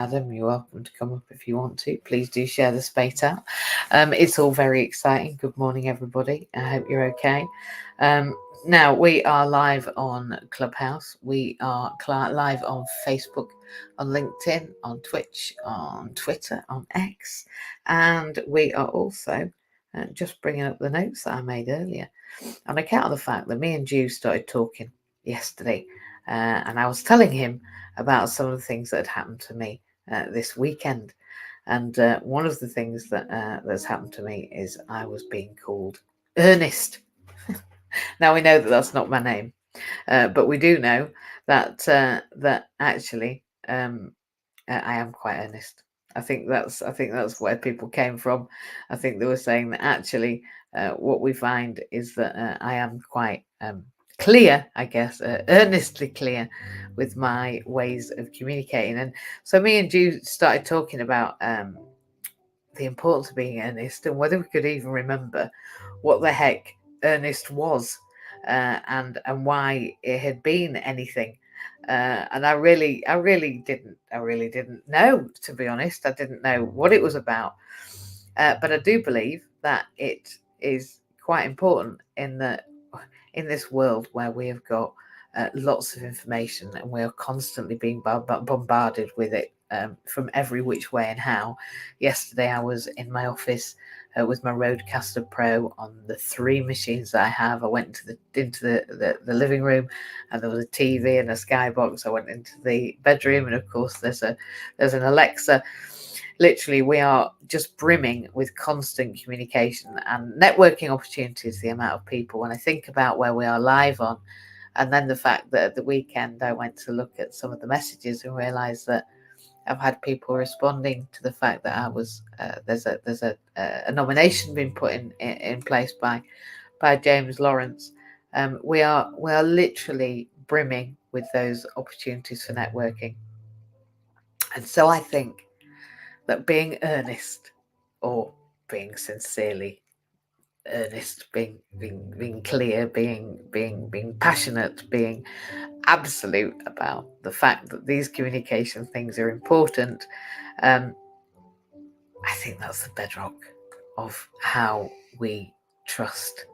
Adam, you're welcome to come up if you want to. Please do share the space out. It's all very exciting. Good morning, everybody. I hope you're okay. Now, we are live on Clubhouse. We are live on Facebook, on LinkedIn, on Twitch, on Twitter, on X. And we are also just bringing up the notes that I made earlier on account of the fact that me and Ju started talking yesterday. And I was telling him about some of the things that had happened to me this weekend. And one of the things that's happened to me is I was being called Ernest. Now we know that that's not my name, but we do know that that actually I am quite earnest. I think that's where people came from. I think they were saying that actually what we find is that I am quite clear, I guess, earnestly clear with my ways of communicating. And so me and Ju started talking about the importance of being earnest and whether we could even remember what the heck earnest was and why it had been anything. And I really didn't know, to be honest. I didn't know what it was about. But I do believe that it is quite important in this world where we have got lots of information and we are constantly being bombarded with it from every which way and how. Yesterday I was in my office with my Rodecaster Pro on the 3 machines that I have. I went into the living room and there was a TV and a skybox. I went into the bedroom and of course there's an Alexa. Literally, we are just brimming with constant communication and networking opportunities, the amount of people. When I think about where we are live on, and then the fact that at the weekend I went to look at some of the messages and realised that I've had people responding to the fact that I was there's a nomination being put in place by James Lawrence. We are literally brimming with those opportunities for networking, and so I think that being earnest or being sincerely earnest, being clear, being passionate, being absolute about the fact that these communication things are important, I think that's the bedrock of how we trust,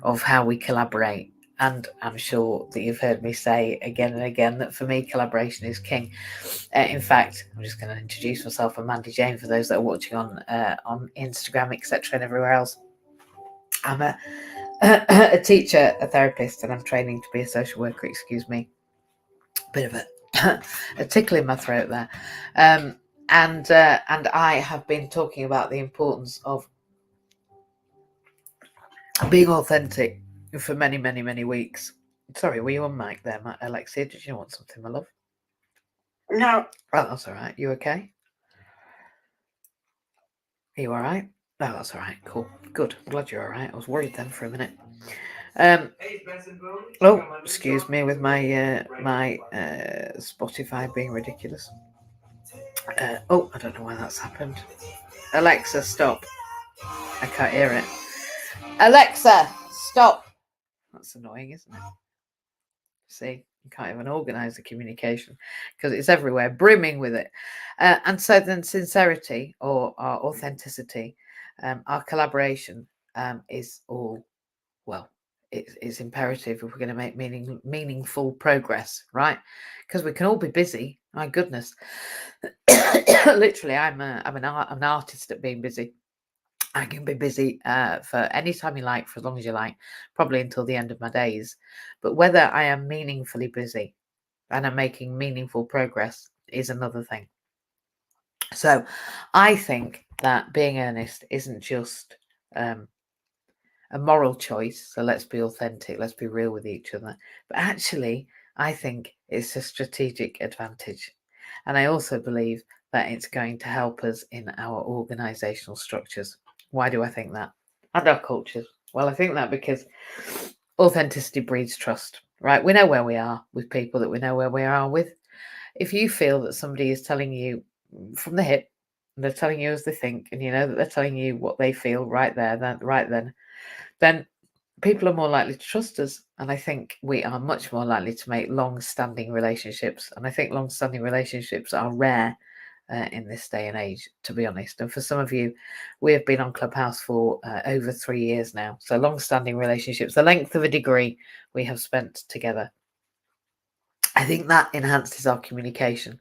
of how we collaborate. And I'm sure that you've heard me say again and again that for me, collaboration is king. In fact, I'm just going to introduce myself. I'm Mandy Jane for those that are watching on Instagram, etc., and everywhere else. I'm a teacher, a therapist, and I'm training to be a social worker. Excuse me, bit of a tickle in my throat there. And I have been talking about the importance of being authentic for many, many, many weeks. Sorry, were you on mic there, Alexia? Did you want something, my love? No. Oh, that's all right. You okay? Are you all right? Oh, that's all right. Cool. Good. I'm glad you're all right. I was worried then for a minute. Oh, excuse me with my Spotify being ridiculous. Oh, I don't know why that's happened. Alexa, stop. I can't hear it. Alexa, stop. That's annoying, isn't it? See, you can't even organise the communication because it's everywhere, brimming with it. And so then sincerity or our authenticity, our collaboration is all, well, it's imperative if we're going to make meaningful progress, right? Because we can all be busy. My goodness. Literally, I'm an artist at being busy. I can be busy for any time you like, for as long as you like, probably until the end of my days. But whether I am meaningfully busy and I'm making meaningful progress is another thing. So I think that being earnest isn't just a moral choice. So let's be authentic, let's be real with each other. But actually, I think it's a strategic advantage. And I also believe that it's going to help us in our organizational structures. Why do I think that? And our cultures. Well, I think that because authenticity breeds trust, right? We know where we are with people that we know where we are with. If you feel that somebody is telling you from the hip, and they're telling you as they think, and you know that they're telling you what they feel right then people are more likely to trust us. And I think we are much more likely to make long-standing relationships. And I think long-standing relationships are rare in this day and age, to be honest. And for some of you, we have been on Clubhouse for over 3 years now. So long-standing relationships, the length of a degree we have spent together. I think that enhances our communication.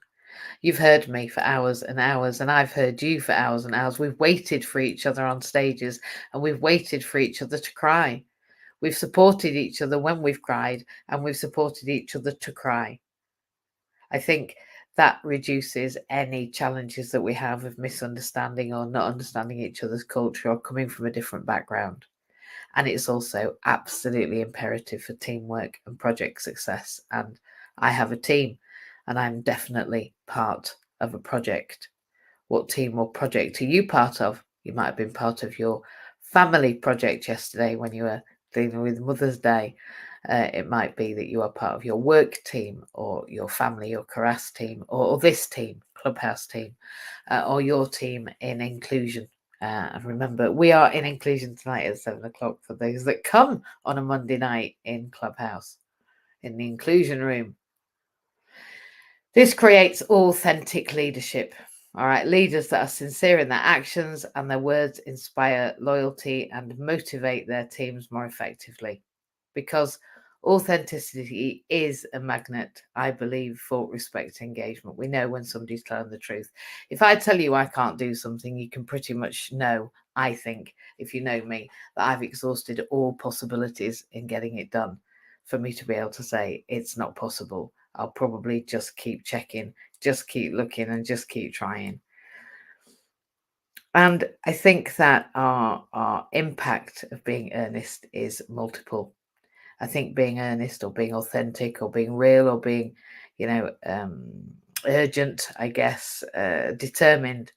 You've heard me for hours and hours, and I've heard you for hours and hours. We've waited for each other on stages, and we've waited for each other to cry. We've supported each other when we've cried, and we've supported each other to cry. I think that reduces any challenges that we have of misunderstanding or not understanding each other's culture or coming from a different background. And it's also absolutely imperative for teamwork and project success. And I have a team, and I'm definitely part of a project. What team or project are you part of? You might have been part of your family project yesterday when you were dealing with Mother's Day. It might be that you are part of your work team or your family or Caras team or this team, Clubhouse team, or your team in inclusion. And remember, we are in inclusion tonight at 7 o'clock for those that come on a Monday night in Clubhouse, in the inclusion room. This creates authentic leadership. All right, leaders that are sincere in their actions and their words inspire loyalty and motivate their teams more effectively. Because authenticity is a magnet, I believe, for respect and engagement. We know when somebody's telling the truth. If I tell you I can't do something, you can pretty much know, I think, if you know me, that I've exhausted all possibilities in getting it done. For me to be able to say it's not possible, I'll probably just keep checking, just keep looking, and just keep trying. And I think that our impact of being earnest is multiple. I think being earnest or being authentic or being real or being, urgent, I guess, determined,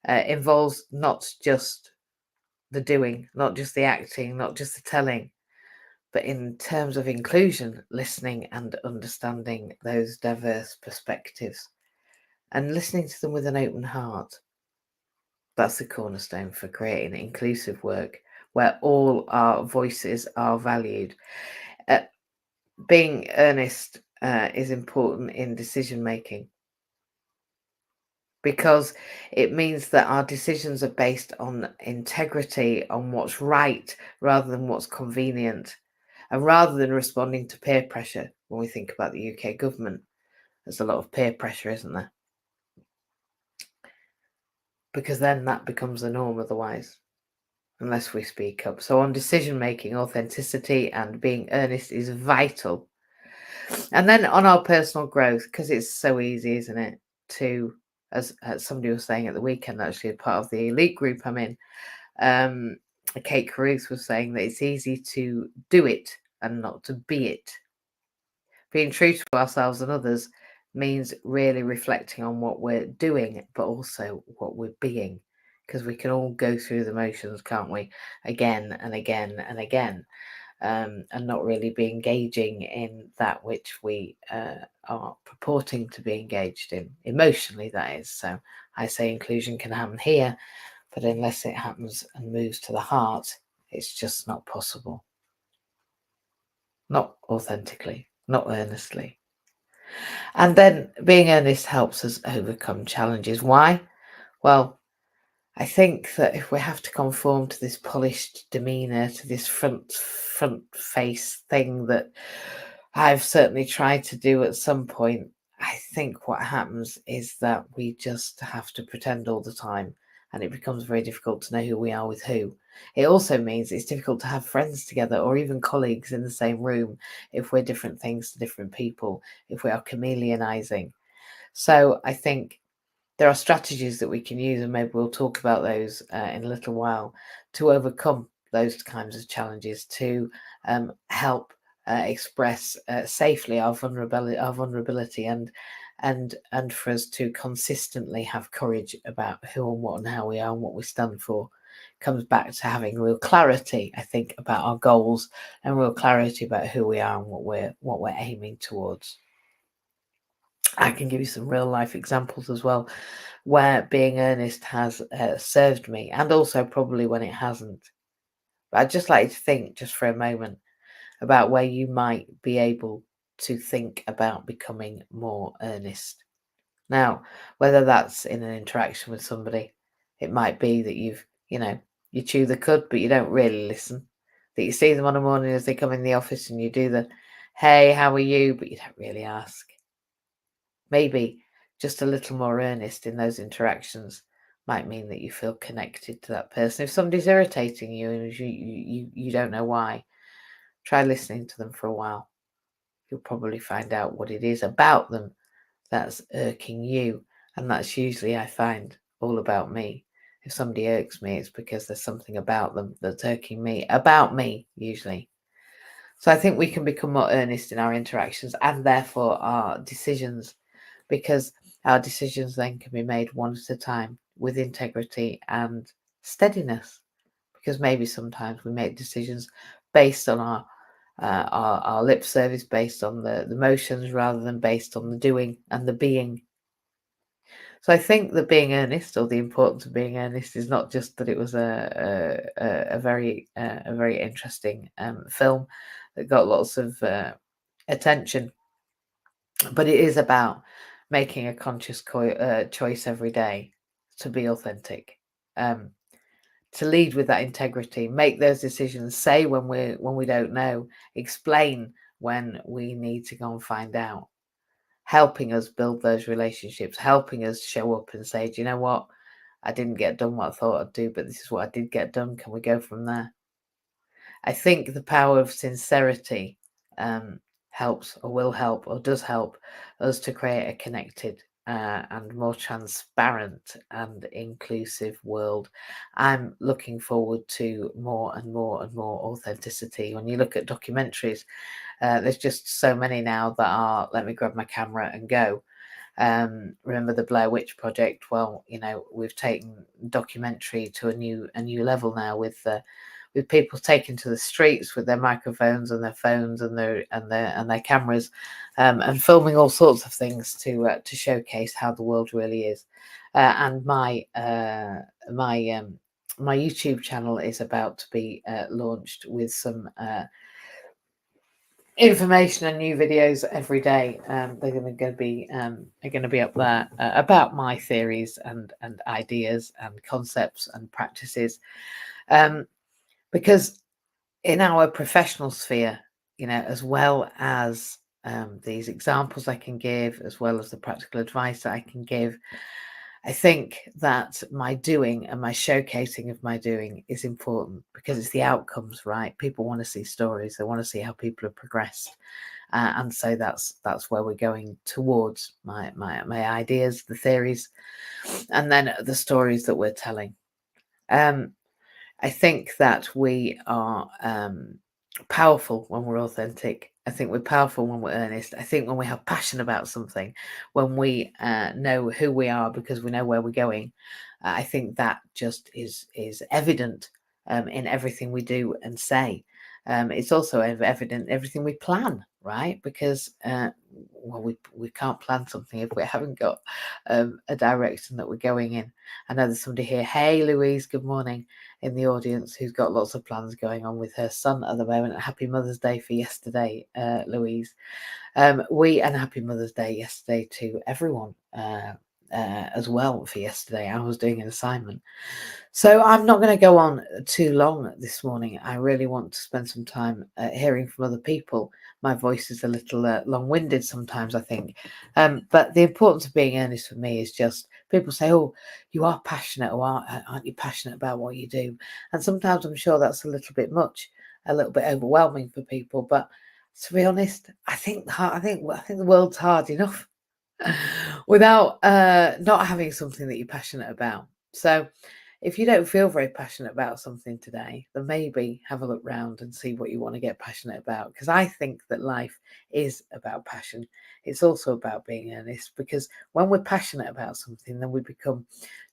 involves not just the doing, not just the acting, not just the telling, but in terms of inclusion, listening and understanding those diverse perspectives and listening to them with an open heart. That's the cornerstone for creating inclusive work where all our voices are valued. Being earnest is important in decision making because it means that our decisions are based on integrity, on what's right rather than what's convenient. And rather than responding to peer pressure, when we think about the UK government, there's a lot of peer pressure, isn't there? Because then that becomes the norm otherwise, unless we speak up. So on decision making, authenticity and being earnest is vital. And then on our personal growth, because it's so easy, isn't it, to, as somebody was saying at the weekend, actually, part of the elite group I'm in, Kate Caruth was saying that it's easy to do it and not to be it. Being true to ourselves and others means really reflecting on what we're doing, but also what we're being, because we can all go through the motions, can't we, again and again and again. And not really be engaging in that which we are purporting to be engaged in, emotionally, that is. So I say inclusion can happen here, but unless it happens and moves to the heart, it's just not possible. Not authentically, not earnestly. And then being earnest helps us overcome challenges. Why? Well, I think that if we have to conform to this polished demeanor, to this front face thing that I've certainly tried to do at some point, I think what happens is that we just have to pretend all the time, and it becomes very difficult to know who we are with who. It also means it's difficult to have friends together or even colleagues in the same room if we're different things to different people, if we are chameleonizing. So I think there are strategies that we can use, and maybe we'll talk about those in a little while, to overcome those kinds of challenges, to help express safely our vulnerability, and for us to consistently have courage about who and what and how we are and what we stand for. Comes back to having real clarity, I think, about our goals and real clarity about who we are and what we're aiming towards. I can give you some real life examples as well, where being earnest has served me, and also probably when it hasn't. But I'd just like you to think just for a moment about where you might be able to think about becoming more earnest. Now, whether that's in an interaction with somebody, it might be that you chew the cud, but you don't really listen. That you see them on a morning as they come in the office and you do the, hey, how are you? But you don't really ask. Maybe just a little more earnest in those interactions might mean that you feel connected to that person. If somebody's irritating you and you don't know why, try listening to them for a while. You'll probably find out what it is about them that's irking you. And that's usually, I find, all about me. If somebody irks me, it's because there's something about them that's irking me, about me, usually. So I think we can become more earnest in our interactions and therefore our decisions, because our decisions then can be made one at a time with integrity and steadiness. Because maybe sometimes we make decisions based on our lip service, based on the motions rather than based on the doing and the being. So I think that being earnest, or the importance of being earnest, is not just that it was a very interesting film that got lots of attention, but it is about making a conscious choice every day to be authentic, to lead with that integrity, make those decisions, say when we don't know, explain when we need to go and find out, helping us build those relationships, helping us show up and say, do you know what? I didn't get done what I thought I'd do, but this is what I did get done. Can we go from there? I think the power of sincerity helps, or will help, or does help us to create a connected and more transparent and inclusive world. I'm looking forward to more and more and more authenticity. When you look at documentaries, there's just so many now that are, let me grab my camera and go. Remember the Blair Witch Project? Well, we've taken documentary to a new level now with people taken to the streets with their microphones and their phones and their cameras, and filming all sorts of things to showcase how the world really is. And my YouTube channel is about to be launched with some information and new videos every day. They're going to be up there about my theories and ideas and concepts and practices, because in our professional sphere, as well as these examples I can give, as well as the practical advice that I can give, I think that my doing and my showcasing of my doing is important, because it's the outcomes, right? People want to see stories. They want to see how people have progressed. And so that's where we're going towards, my ideas, the theories, and then the stories that we're telling. I think that we are powerful when we're authentic. I think we're powerful when we're earnest. I think when we have passion about something, when we know who we are because we know where we're going, I think that just is evident in everything we do and say. It's also evident in everything we plan, right? Because we can't plan something if we haven't got a direction that we're going in. I know there's somebody here. Hey, Louise, good morning, in the audience, who's got lots of plans going on with her son at the moment. Happy Mother's Day for yesterday, Louise. And happy Mother's Day yesterday to everyone as well for yesterday. I was doing an assignment. So I'm not going to go on too long this morning. I really want to spend some time hearing from other people. My voice is a little long-winded sometimes, I think. But the importance of being earnest for me is just, people say, oh, you are passionate, or aren't you passionate about what you do? And sometimes I'm sure that's a little bit much, a little bit overwhelming for people. But to be honest, I think the world's hard enough without not having something that you're passionate about. So if you don't feel very passionate about something today, then maybe have a look round and see what you want to get passionate about. Because I think that life is about passion. It's also about being earnest, because when we're passionate about something, then we become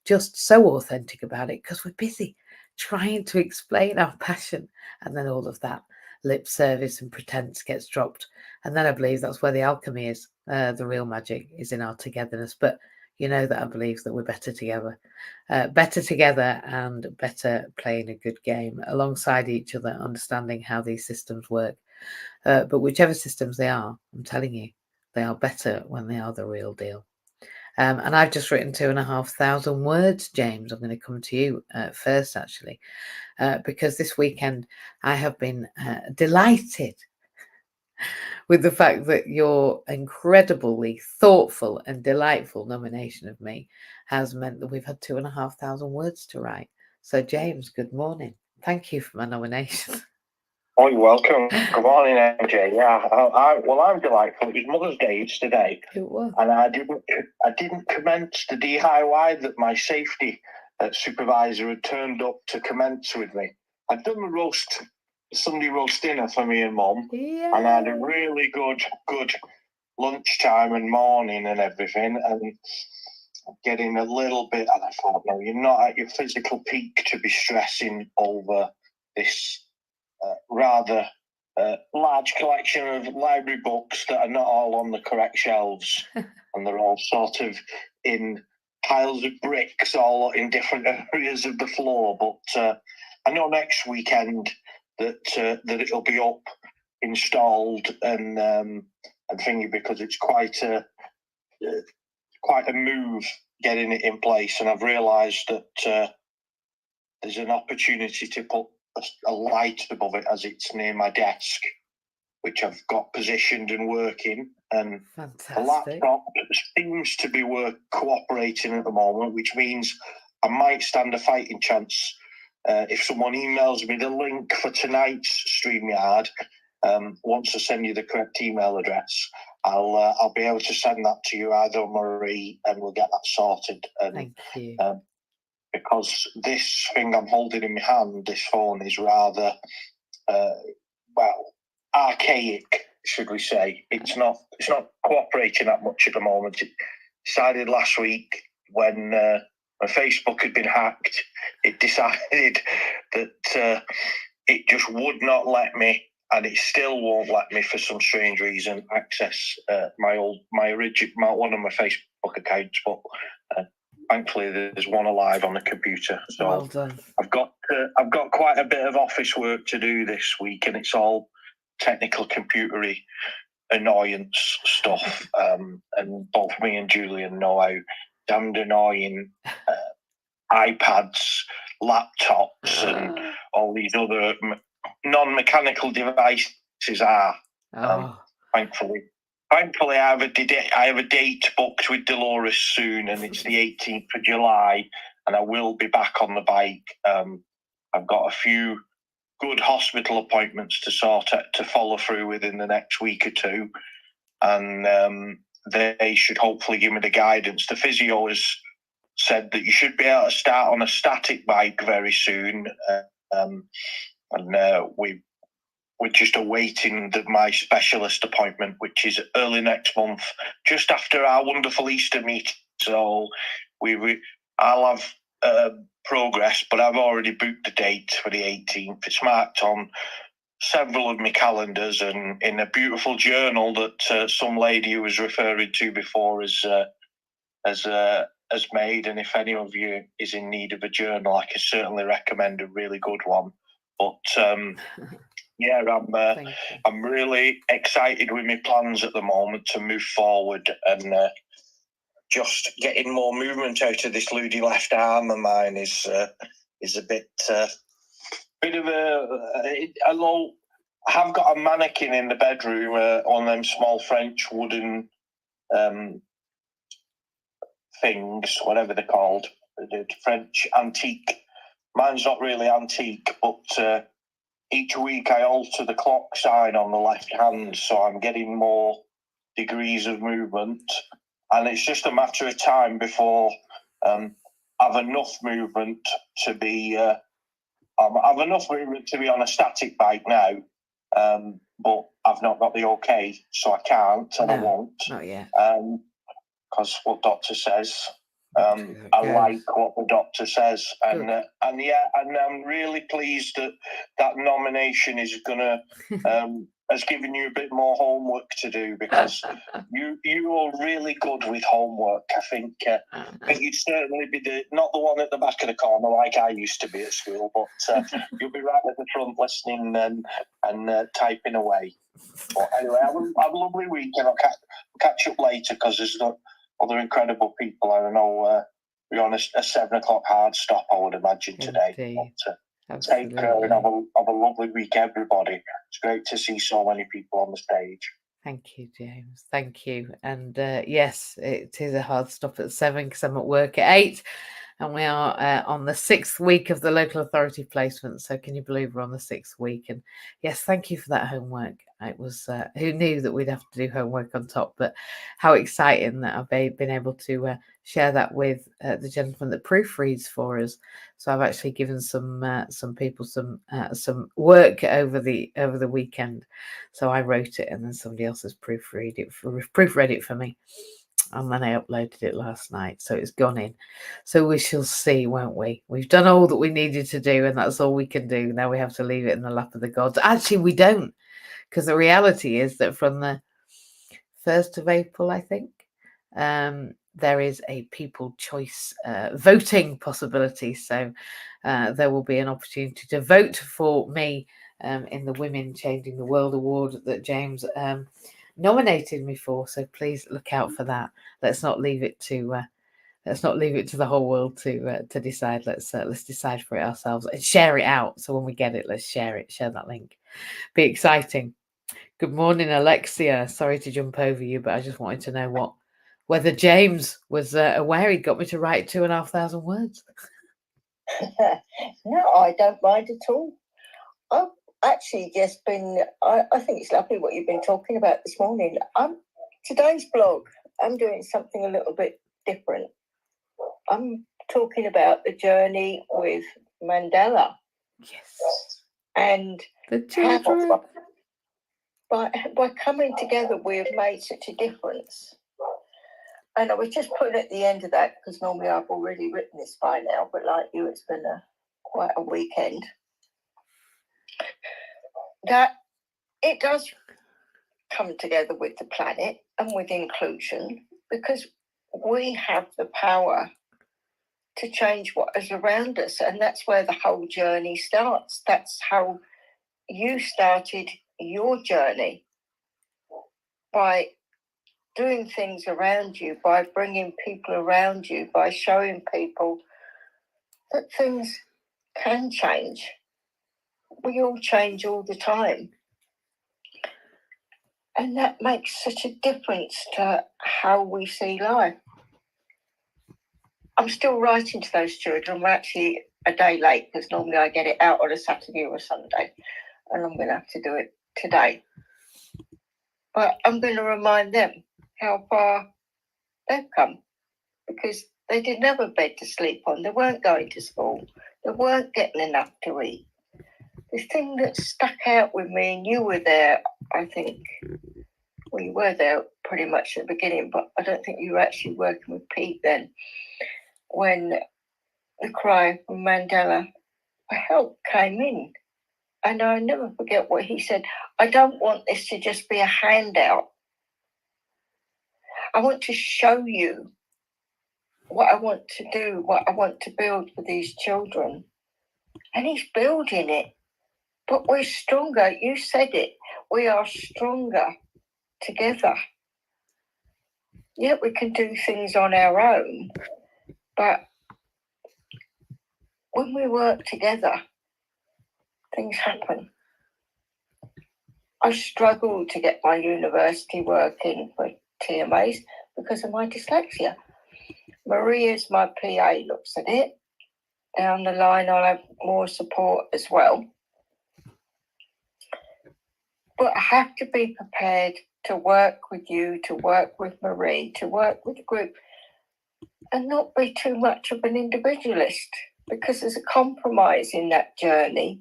just so authentic about it because we're busy trying to explain our passion. And then all of that lip service and pretense gets dropped. And then I believe that's where the alchemy is. The real magic is in our togetherness. But you know that I believe that we're better together. Better together and better playing a good game alongside each other, understanding how these systems work. But whichever systems they are, I'm telling you, they are better when they are the real deal. And I've just written 2,500 words, James. I'm going to come to you first, actually, because this weekend I have been delighted with the fact that your incredibly thoughtful and delightful nomination of me has meant that we've had 2,500 words to write. So, James, good morning. Thank you for my nomination. Oh, you're welcome. Good morning, MJ. Yeah, I'm delightful. It was Mother's Day today, It was. and I didn't commence the DIY that my safety supervisor had turned up to commence with me. I'd done the Sunday roast dinner for me and Mum, Yeah. and I had a really good lunchtime and morning and everything, and getting a little bit. And I thought, no, you're not at your physical peak to be stressing over this rather large collection of library books that are not all on the correct shelves, and they're all sort of in piles of bricks, all in different areas of the floor. But I know next weekend that it'll be up, installed, and thingy, because it's quite a move getting it in place, and I've realised that there's an opportunity to put a light above it as it's near my desk, which I've got positioned and working. And Fantastic. the laptop seems to be cooperating at the moment, which means I might stand a fighting chance if someone emails me the link for tonight's StreamYard. Once I send you the correct email address, I'll be able to send that to you, either Marie, and we'll get that sorted. And, thank you. Because this thing I'm holding in my hand, this phone, is rather, archaic, should we say. It's not cooperating that much at the moment. It decided last week when my Facebook had been hacked, it decided that it just would not let me, and it still won't let me for some strange reason, access one of my Facebook accounts. But thankfully, there's one alive on the computer. So well done. I've got quite a bit of office work to do this week, and it's all technical computery annoyance stuff. And both me and Julian know how damned annoying iPads, laptops, and all these other non-mechanical devices are. Thankfully, I have a date booked with Dolores soon, and it's the 18th of July, and I will be back on the bike. I've got a few good hospital appointments to follow through within the next week or two, and they should hopefully give me the guidance. The physio has said that you should be able to start on a static bike very soon, and we're just awaiting my specialist appointment, which is early next month, just after our wonderful Easter meet. So I'll have progress, but I've already booked the date for the 18th. It's marked on several of my calendars, and in a beautiful journal that some lady who was referring to before has made. And if any of you is in need of a journal, I can certainly recommend a really good one. But yeah, I'm really excited with my plans at the moment to move forward, and just getting more movement out of this loody left arm of mine is a bit of a. Although I have got a mannequin in the bedroom, on them small French wooden things, whatever they're called, the French antique. Mine's not really antique, but each week I alter the clock sign on the left hand, so I'm getting more degrees of movement, and it's just a matter of time before I have enough movement to be. I've enough movement to be on a static bike now, but I've not got the okay, so I can't, and I won't. Not yet. Because what doctor says. I like what the doctor says, and I'm really pleased that nomination is gonna has given you a bit more homework to do, because you are really good with homework. I think you'd certainly be not the one at the back of the corner like I used to be at school, but you'll be right at the front listening and typing away. But anyway, have a lovely week, and I'll catch up later, because there's other incredible people. I don't know, we're on a 7 o'clock hard stop, I would imagine, today. But, take care and have a lovely week, everybody. It's great to see so many people on the stage. Thank you, James. Thank you. And yes, it is a hard stop at 7 because I'm at work at 8. And we are on the 6th week of the local authority placement. So can you believe we're on the 6th week? And yes, thank you for that homework. It was, who knew that we'd have to do homework on top, but how exciting that I've been able to share that with the gentleman that proofreads for us. So I've actually given some people some work over the weekend. So I wrote it and then somebody else has proofread it for me. And then I uploaded it last night, so it's gone in. So we shall see, won't we? We've done all that we needed to do, and that's all we can do. Now we have to leave it in the lap of the gods. Actually, we don't, because the reality is that from the 1st of April, I think, there is a people choice voting possibility. So there will be an opportunity to vote for me in the Women Changing the World Award that James nominated me for. So please look out for that. Let's not leave it to the whole world to decide. Let's decide for it ourselves and share it out. So when we get it, let's share that link. Be exciting. Good morning, Alexia. Sorry to jump over you, but I just wanted to know whether James was aware he'd got me to write 2,500 words. No, I don't mind at all. I've actually just been, I think it's lovely what you've been talking about this morning. Today's blog, I'm doing something a little bit different. I'm talking about the journey with Mandela. Yes. And the children. By coming together, we have made such a difference. And I was just putting at the end of that, because normally I've already written this by now, but like you, it's been quite a weekend. That it does come together with the planet and with inclusion, because we have the power to change what is around us. And that's where the whole journey starts. That's how you started your journey, by doing things around you, by bringing people around you, by showing people that things can change. We all change all the time. And that makes such a difference to how we see life. I'm still writing to those children. We're actually a day late, because normally I get it out on a Saturday or a Sunday, and I'm going to have to do it today. But I'm going to remind them how far they've come, because they didn't have a bed to sleep on. They weren't going to school. They weren't getting enough to eat. The thing that stuck out with me, and you were there, I think, well, you were there pretty much at the beginning, but I don't think you were actually working with Pete then, when the cry from Mandela for help came in. And I never forget what he said. I don't want this to just be a handout. I want to show you what I want to do, what I want to build for these children. And he's building it. But we're stronger. You said it. We are stronger together. Yeah, we can do things on our own, but when we work together, things happen. I struggled to get my university work in for TMAs because of my dyslexia. Maria's my PA, looks at it. Down the line, I'll have more support as well. But I have to be prepared to work with you, to work with Marie, to work with the group, and not be too much of an individualist, because there's a compromise in that journey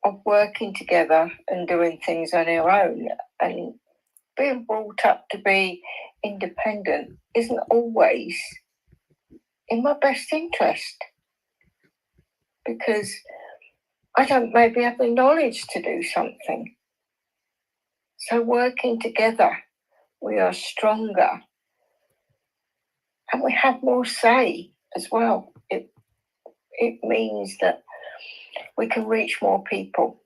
of working together and doing things on our own. And being brought up to be independent isn't always in my best interest, because I don't maybe have the knowledge to do something. So working together, we are stronger and we have more say as well. It means that we can reach more people.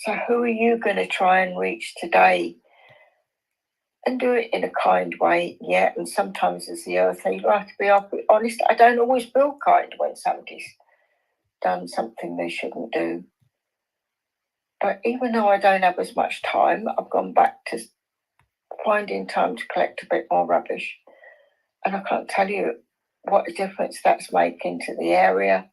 So who are you going to try and reach today and do it in a kind way, yeah. And sometimes as the earth healer, I have to be honest, I don't always feel kind when somebody's done something they shouldn't do. But even though I don't have as much time, I've gone back to finding time to collect a bit more rubbish. And I can't tell you what a difference that's making to the area.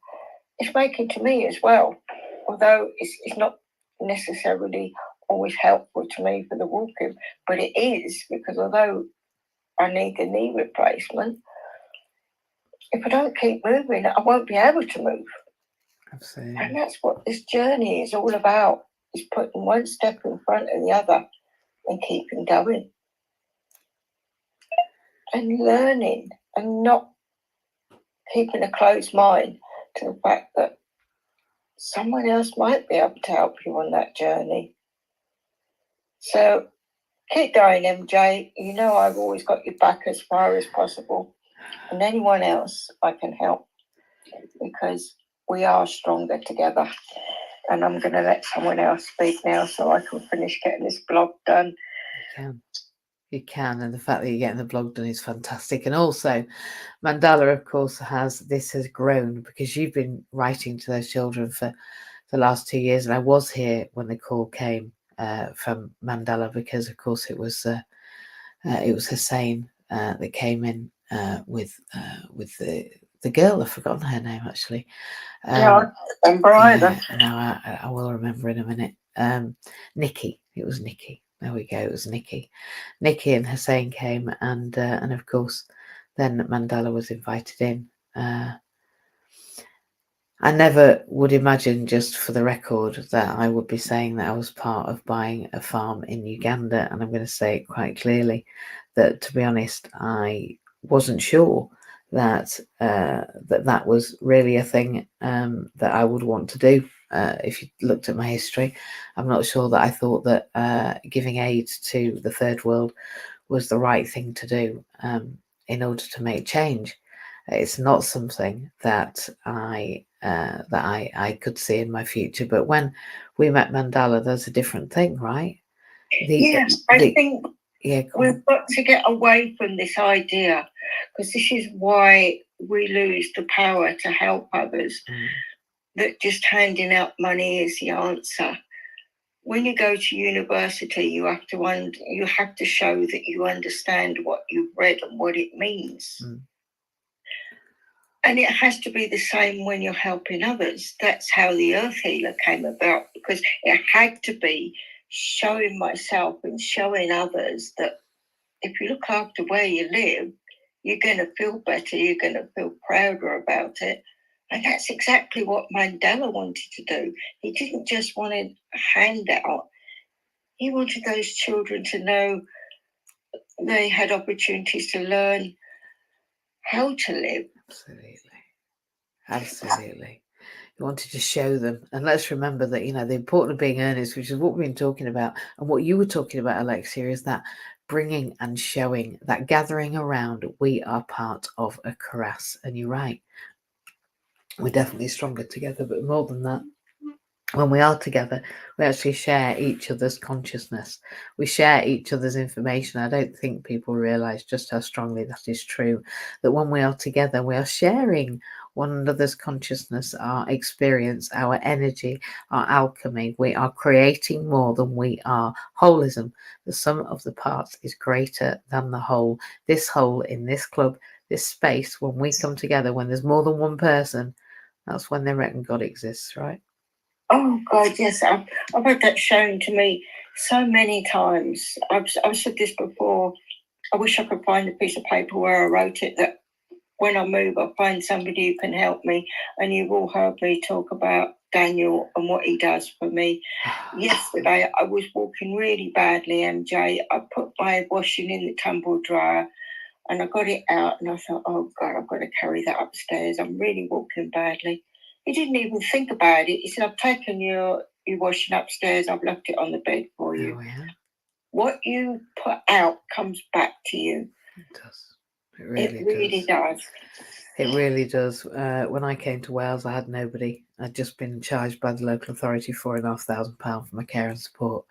It's making to me as well, although it's not necessarily always helpful to me for the walking, but it is, because although I need the knee replacement, if I don't keep moving, I won't be able to move. Absolutely. And that's what this journey is all about, is putting one step in front of the other and keeping going. And learning and not keeping a closed mind to the fact that someone else might be able to help you on that journey. So keep going, MJ. You know I've always got your back as far as possible. And anyone else I can help, because we are stronger together. And I'm going to let someone else speak now so I can finish getting this blog done. You can, and the fact that you're getting the blog done is fantastic. And also, Mandala, of course, has grown because you've been writing to those children for the last 2 years, and I was here when the call came from Mandala, because, of course, it was Hussein that came in with the girl. I've forgotten her name actually. I remember either. No, I will remember in a minute. Nikki. It was Nikki. There we go. It was Nikki. Nikki and Hussein came, and of course, then Mandala was invited in. I never would imagine, just for the record, that I would be saying that I was part of buying a farm in Uganda, and I'm going to say it quite clearly that, to be honest, I wasn't sure that that was really a thing that I would want to do. If you looked at my history, I'm not sure that I thought that giving aid to the third world was the right thing to do in order to make change. It's not something that I could see in my future. But when we met Mandala, there's a different thing, right? I think we've got to get away from this idea, because this is why we lose the power to help others, that just handing out money is the answer. When you go to university, you have to show that you understand what you've read and what it means. And it has to be the same when you're helping others. That's how the Earth Healer came about, because it had to be showing myself and showing others that if you look after where you live, you're going to feel better, you're going to feel prouder about it. And that's exactly what Mandela wanted to do. He didn't just want a handout. He wanted those children to know they had opportunities to learn how to live. Absolutely. You wanted to show them. And let's remember that, the importance of being earnest, which is what we've been talking about, and what you were talking about, Alexia, is that bringing and showing, that gathering around. We are part of a karass. And you're right. We're definitely stronger together, but more than that, when we are together, we actually share each other's consciousness. We share each other's information. I don't think people realise just how strongly that is true, that when we are together, we are sharing one another's consciousness, our experience, our energy, our alchemy. We are creating more than we are. Holism, the sum of the parts is greater than the whole. This whole in this club, this space, when we come together, when there's more than one person, that's when they reckon God exists, right? Oh God, yes, I've had that shown to me so many times. I've said this before. I wish I could find a piece of paper where I wrote it, that when I move, I'll find somebody who can help me. And you've all heard me talk about Daniel and what he does for me. Yesterday, I was walking really badly, MJ. I put my washing in the tumble dryer and I got it out and I thought, oh God, I've got to carry that upstairs. I'm really walking badly. He didn't even think about it. He said, I've taken your washing upstairs. I've left it on the bed for you. Oh, yeah. What you put out comes back to you. It does. It really does. It really does. When I came to Wales, I had nobody. I'd just been charged by the local authority £4,500 for my care and support,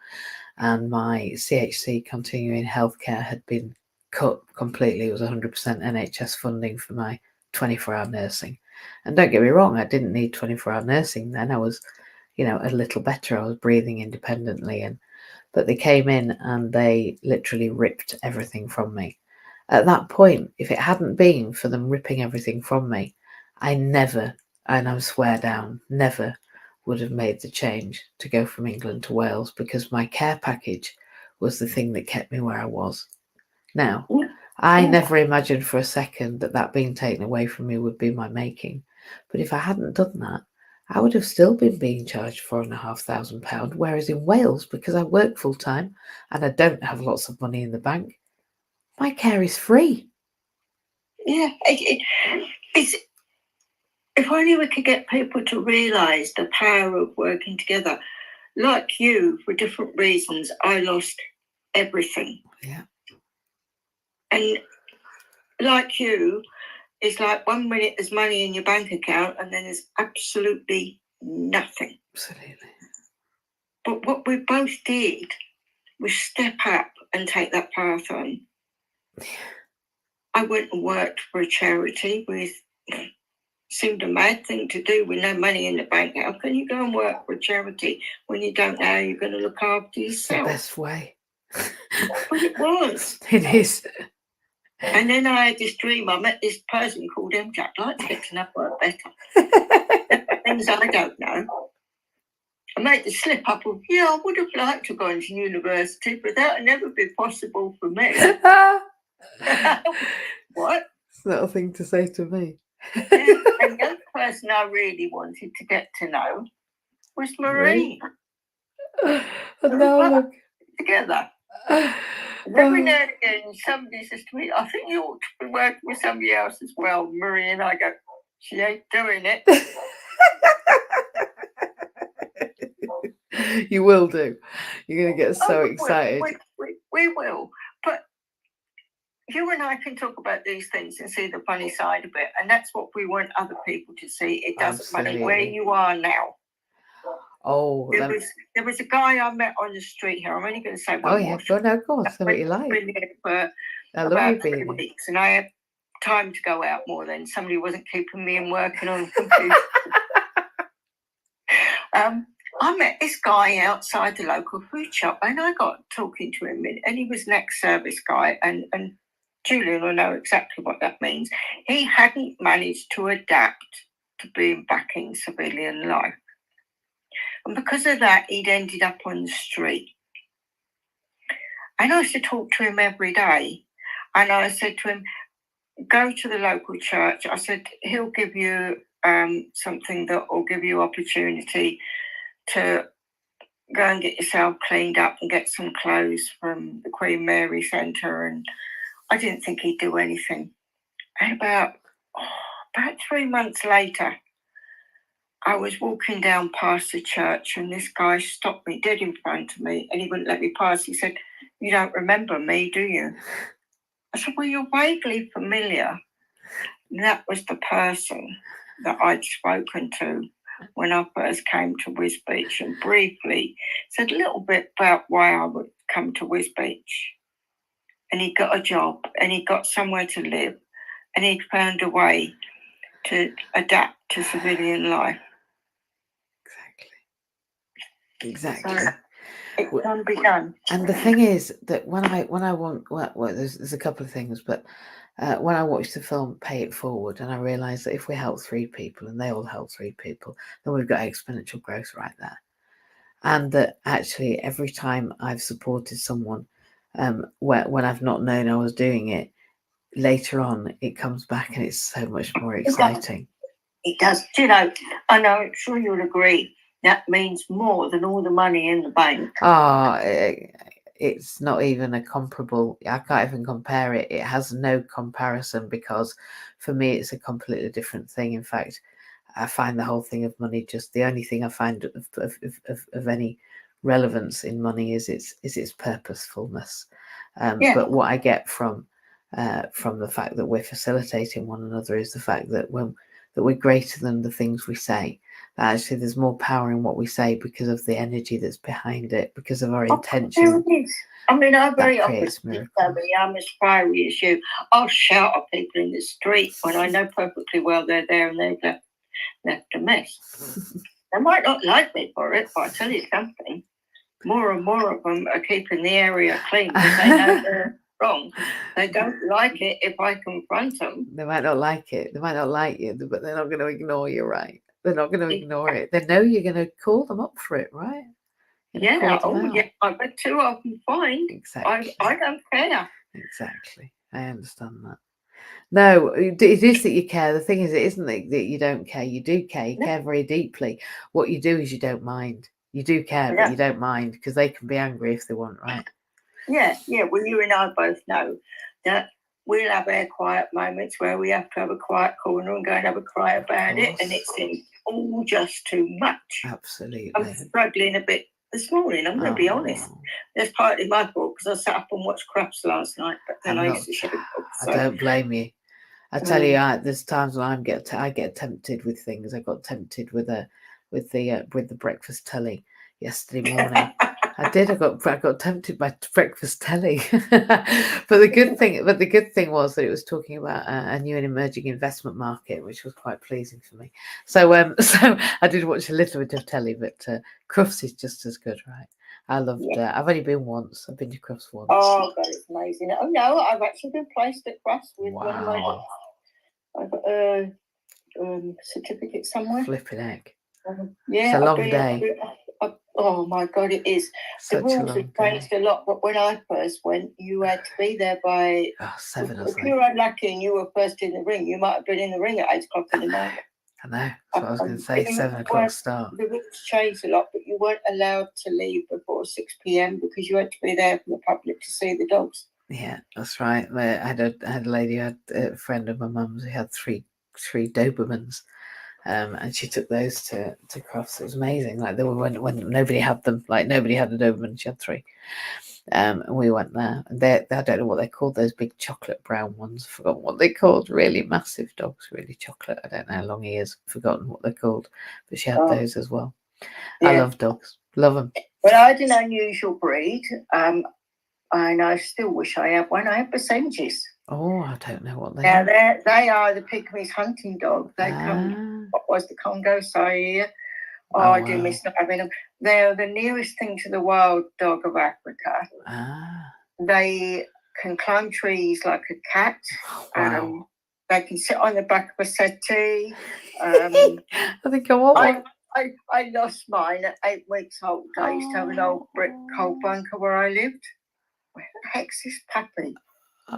and my CHC continuing healthcare had been cut completely. It was 100% NHS funding for my 24-hour nursing. And don't get me wrong, I didn't need 24-hour nursing then. I was, a little better. I was breathing independently, but they came in and they literally ripped everything from me. At that point, if it hadn't been for them ripping everything from me, I never, and I swear down, never would have made the change to go from England to Wales, because my care package was the thing that kept me where I was. Now, I never imagined for a second that being taken away from me would be my making. But if I hadn't done that, I would have still been being charged £4,500, whereas in Wales, because I work full time and I don't have lots of money in the bank, my care is free. Yeah, it's, if only we could get people to realise the power of working together. Like you, for different reasons, I lost everything. Yeah. And like you, it's like 1 minute there's money in your bank account and then there's absolutely nothing. Absolutely. But what we both did was step up and take that path on. I went and worked for a charity with, seemed a mad thing to do with no money in the bank. How can you go and work for a charity when you don't know how you're going to look after yourself? It's the best way. But it was. It is. And then I had this dream. I met this person called MJ. I'd like to get to know her better. Things I don't know. I made the slip up of, I would have liked to go into university, but that would never be possible for me. What? It's not a thing to say to me. And the other person I really wanted to get to know was Marie. And now look. Together. And every now and again, somebody says to me, I think you ought to be working with somebody else as well, Marie. And I go, she ain't doing it. You will do. You're going to get so excited. We will. But you and I can talk about these things and see the funny side of it. And that's what we want other people to see. It doesn't matter where you are now. Oh, there was a guy I met on the street here. I'm only going to say one more. Oh, no, of course. Say what you like. Been here for about 3 weeks, and I had time to go out more than somebody wasn't keeping me and working on the computer. I met this guy outside the local food shop, and I got talking to him, and he was an ex-service guy, and Julian will know exactly what that means. He hadn't managed to adapt to being back in civilian life. And because of that, he'd ended up on the street. And I used to talk to him every day. And I said to him, go to the local church. I said, he'll give you something that will give you opportunity to go and get yourself cleaned up and get some clothes from the Queen Mary Centre. And I didn't think he'd do anything. And about 3 months later, I was walking down past the church and this guy stopped me dead in front of me and he wouldn't let me pass. He said, you don't remember me, do you? I said, well, you're vaguely familiar. And that was the person that I'd spoken to when I first came to Wisbech, and briefly said a little bit about why I would come to Wisbech. And he got a job and he got somewhere to live and he'd found a way to adapt to civilian life. Exactly. So it can be done. And the thing is that when I want, well, there's a couple of things, but when I watched the film Pay It Forward, and I realised that if we help 3 people and they all help 3 people, then we've got exponential growth right there. And that actually every time I've supported someone, when I've not known I was doing it, later on it comes back and it's so much more exciting. It does. Do you know, I know, I'm sure you'll agree, that means more than all the money in the bank. It's not even a comparable. I can't even compare it. It has no comparison, because for me it's a completely different thing. In fact, I find the whole thing of money, just the only thing I find of any relevance in money is its purposefulness. But what I get from from the fact that we're facilitating one another is the fact that that we're greater than the things we say. That actually, there's more power in what we say because of the energy that's behind it, because of our intention. There it is. I mean, I very That often creates tell miracles. me I'm as fiery as you. I'll shout at people in the street when I know perfectly well they're there and they've left a mess. They might not like me for it, but I tell you something. More and more of them are keeping the area clean because they know they're wrong. They don't like it if I confront them. They might not like it. They might not like you, but they're not going to ignore you, right? They're not going to ignore it. They know you're going to call them up for it, right? Yeah, I bet too often fine. Exactly. I don't care. Exactly. I understand that. No, it is that you care. The thing is, it isn't that you don't care. You do care. You care very deeply. What you do is you don't mind. You do care, but you don't mind because they can be angry if they want, right? Yeah. Well, you and I both know that we'll have our quiet moments where we have to have a quiet corner and go and have a cry about it, and it seems all just too much. Absolutely. I'm struggling a bit this morning. I'm going to be honest. There's partly my fault because I sat up and watched Crafts last night, but then I used to show books. I don't blame you. I tell you, there's times when I get tempted with things. I got tempted with the breakfast telly yesterday morning. I did. I got tempted by breakfast telly. but the good thing was that it was talking about a new and emerging investment market, which was quite pleasing for me. So I did watch a little bit of telly, but Crufts is just as good, right? I loved. I've only been once. I've been to Crufts once. Oh God, it's amazing. Oh no, I've actually been placed at Crufts with one of my. I've got a certificate somewhere. Flipping heck. Yeah, it's a long day. Oh my God, it is. The rules have changed a lot, but when I first went, you had to be there by 7 or If something. you were unlucky and you were first in the ring, you might have been in the ring at 8 o'clock in the morning. I know. That's what I was going to say. 7 o'clock start. The rules changed a lot, but you weren't allowed to leave before 6 p.m. because you had to be there for the public to see the dogs. Yeah, that's right. I had a lady who had a friend of my mum's who had three Dobermans. And she took those to Crofts. It was amazing. Like they were when nobody had them. Like nobody had a Doberman. She had 3. And we went there. And I don't know what they're called. Those big chocolate brown ones. I've forgotten what they're called. Really massive dogs. Really chocolate. I don't know how long he is. Forgotten what they're called. But she had those as well. Yeah. I love dogs. Love them. Well, I had an unusual breed. And I still wish I had one. I have percentages. Oh, I don't know what they are. They are the Pygmies hunting dogs. They come, what was the Congo Zaire? I do miss not having them. They're the nearest thing to the wild dog of Africa. They can climb trees like a cat. Wow. They can sit on the back of a settee. I think I want one. I lost mine at 8 weeks old. I used to have an old brick coal bunker where I lived. Where the heck's this puppy?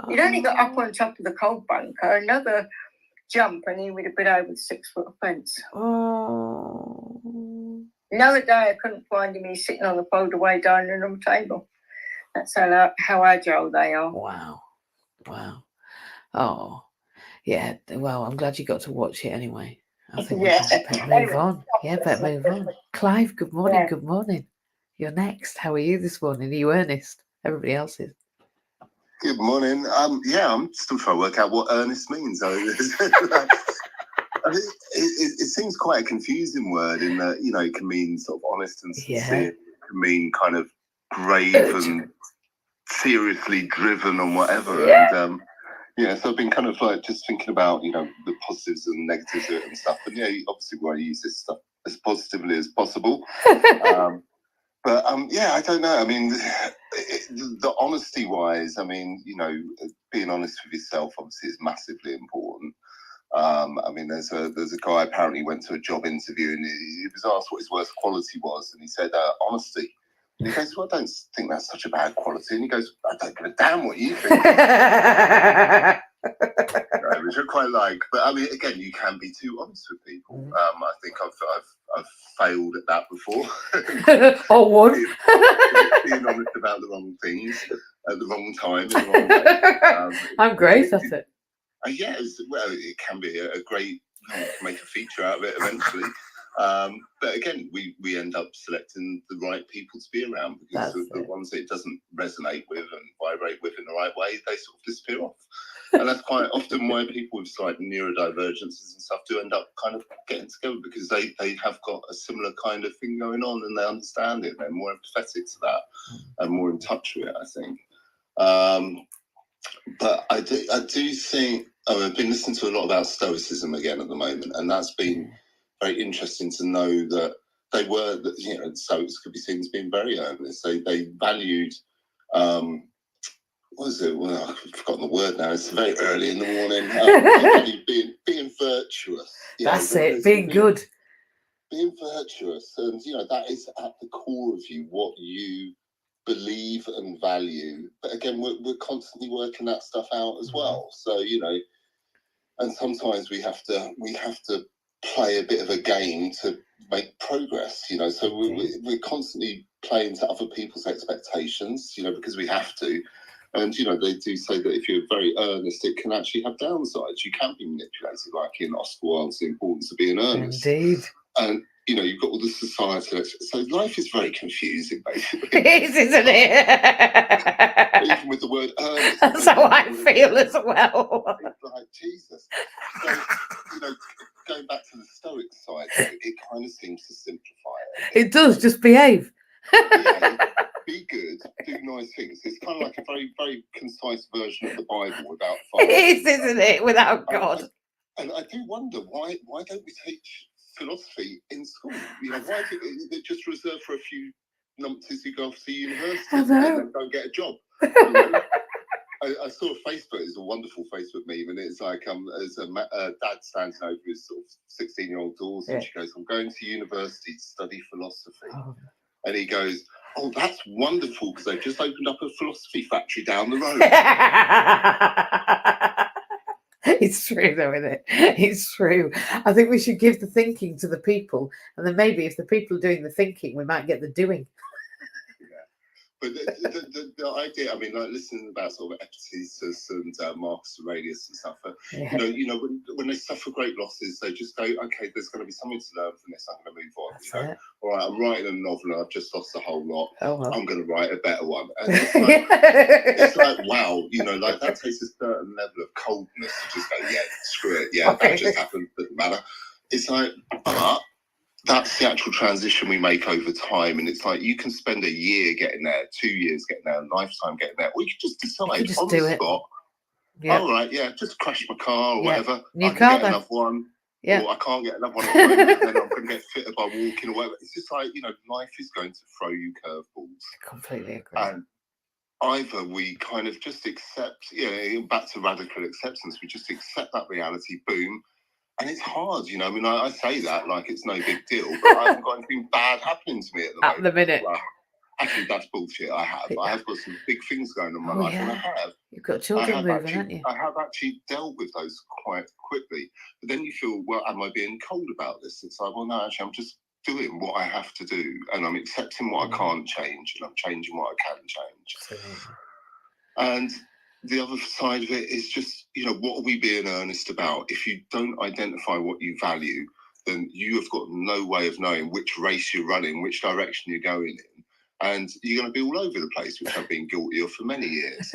He'd only got up on top of the coal bunker, another jump, and he would have been over the 6-foot fence. Another day, I couldn't find him. He's sitting on the fold-away dining room table. That's how agile they are. Wow. Oh, yeah. Well, I'm glad you got to watch it anyway. I think we better move on. Yeah, better move on. Clive, good morning. Yeah. Good morning. You're next. How are you this morning? Are you earnest? Everybody else is. Good morning. I'm still trying to work out what earnest means. It seems quite a confusing word in that, it can mean sort of honest and sincere. It can mean kind of brave and seriously driven and whatever. Yeah. And so I've been kind of like just thinking about, the positives and negatives of it and stuff. And obviously we want to use this stuff as positively as possible. But I don't know. I mean, the honesty wise, I mean, being honest with yourself obviously is massively important. I mean, there's a guy apparently went to a job interview and he was asked what his worst quality was, and he said honesty. And he goes, "Well, I don't think that's such a bad quality." And he goes, "I don't give a damn what you think." Which I quite like. But I mean, again, you can be too honest with people. I think I've failed at that before. Being honest about the wrong things at the wrong time. In the wrong way. I'm great at it. It can be a great. You can make a feature out of it eventually. But again, we end up selecting the right people to be around, because the ones that it doesn't resonate with and vibrate with in the right way, they sort of disappear off. And that's quite often why people with like neurodivergences and stuff do end up kind of getting together, because they have got a similar kind of thing going on, and they understand it. They're more empathetic to that and more in touch with it, I think. But I do think, I've been listening to a lot about Stoicism again at the moment, and that's been very interesting to know that they were, you know, Stoics could be seen as being very earnest. They valued, what is it? Well, I've forgotten the word now. It's very early in the morning. Being virtuous. That's it. Being good. Being virtuous, and you know that is at the core of you, what you believe and value. But again, we're constantly working that stuff out as well. So you know, and sometimes we have to play a bit of a game to make progress. You know, so we're constantly playing to other people's expectations. You know, because we have to. And, you know, they do say that if you're very earnest, it can actually have downsides. You can be manipulated, like in Oscar Wilde's The Importance of Being Earnest. Indeed. And, you know, you've got all the societal... So life is very confusing, basically. It is, isn't it? Even with the word earnest. That's how I feel as well. It's like, Jesus. So, you know, going back to the Stoic side, though, it kind of seems to simplify it. It does, just behave. Be good, do nice things. It's kind of like a very, very concise version of the Bible without It is, isn't it? Without God. And I do wonder, why don't we teach philosophy in school? You know, why is it just reserved for a few numpties who go off to university and then don't get a job? You know? I saw a Facebook, it's a wonderful Facebook meme, and it's like, there's a dad standing over his sort of 16-year-old daughter, and she goes, I'm going to university to study philosophy. Oh. And he goes, oh, that's wonderful, because they've just opened up a philosophy factory down the road. It's true, though, isn't it? It's true. I think we should give the thinking to the people, and then maybe if the people are doing the thinking, we might get the doing. But the idea, I mean, like listening about sort of Epictetus and Marcus Aurelius and stuff, you know, when they suffer great losses, they just go, okay, there's going to be something to learn from this. I'm going to move on. You know? All right, I'm writing a novel and I've just lost a whole lot. Oh, well. I'm going to write a better one. And it's like, wow, you know, like that takes a certain level of coldness to just go, yeah, screw it. Yeah, that just happened. Doesn't matter. It's like, but that's the actual transition we make over time, and it's like you can spend a year getting there, 2 years getting there, a lifetime getting there, or you can just decide on the spot. All right, yeah, just crash my car or whatever. I can get another one, or I can't get another one at the moment, and then I'm going to get fitter by walking or whatever. It's just like, you know, life is going to throw you curveballs. Completely agree. And either we kind of just accept, you know, back to radical acceptance, we just accept that reality, boom. And it's hard, you know. I mean, I say that like it's no big deal, but I haven't got anything bad happening to me at the moment. At the minute. Well, actually, that's bullshit. I have got some big things going on in my life, and I have. You've got children moving, haven't you? I have actually dealt with those quite quickly. But then you feel, well, am I being cold about this? It's like, well, no, actually, I'm just doing what I have to do, and I'm accepting what I can't change, and I'm changing what I can change. Absolutely. And the other side of it is just, you know, what are we being earnest about? If you don't identify what you value, then you have got no way of knowing which race you're running, which direction you're going in. And you're going to be all over the place, which I've been guilty of for many years.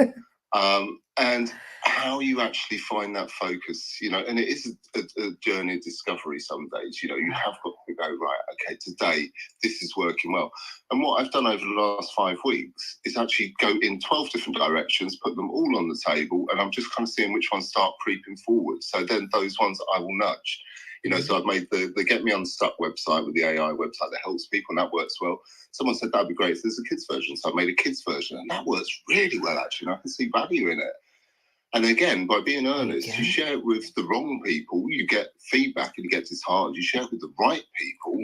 And how you actually find that focus, you know, and it is a journey of discovery some days. You know, you have got to go, right, okay, today this is working well. And what I've done over the last 5 weeks is actually go in 12 different directions, put them all on the table, and I'm just kind of seeing which ones start creeping forward. So then those ones I will nudge. You know, so I've made the Get Me Unstuck website with the AI website that helps people, and that works well. Someone said that'd be great if there's a kids version, so I made a kids version, and that works really well, actually, and I can see value in it. And again, by being earnest, you share it with the wrong people, you get feedback and you get disheartened. You share it with the right people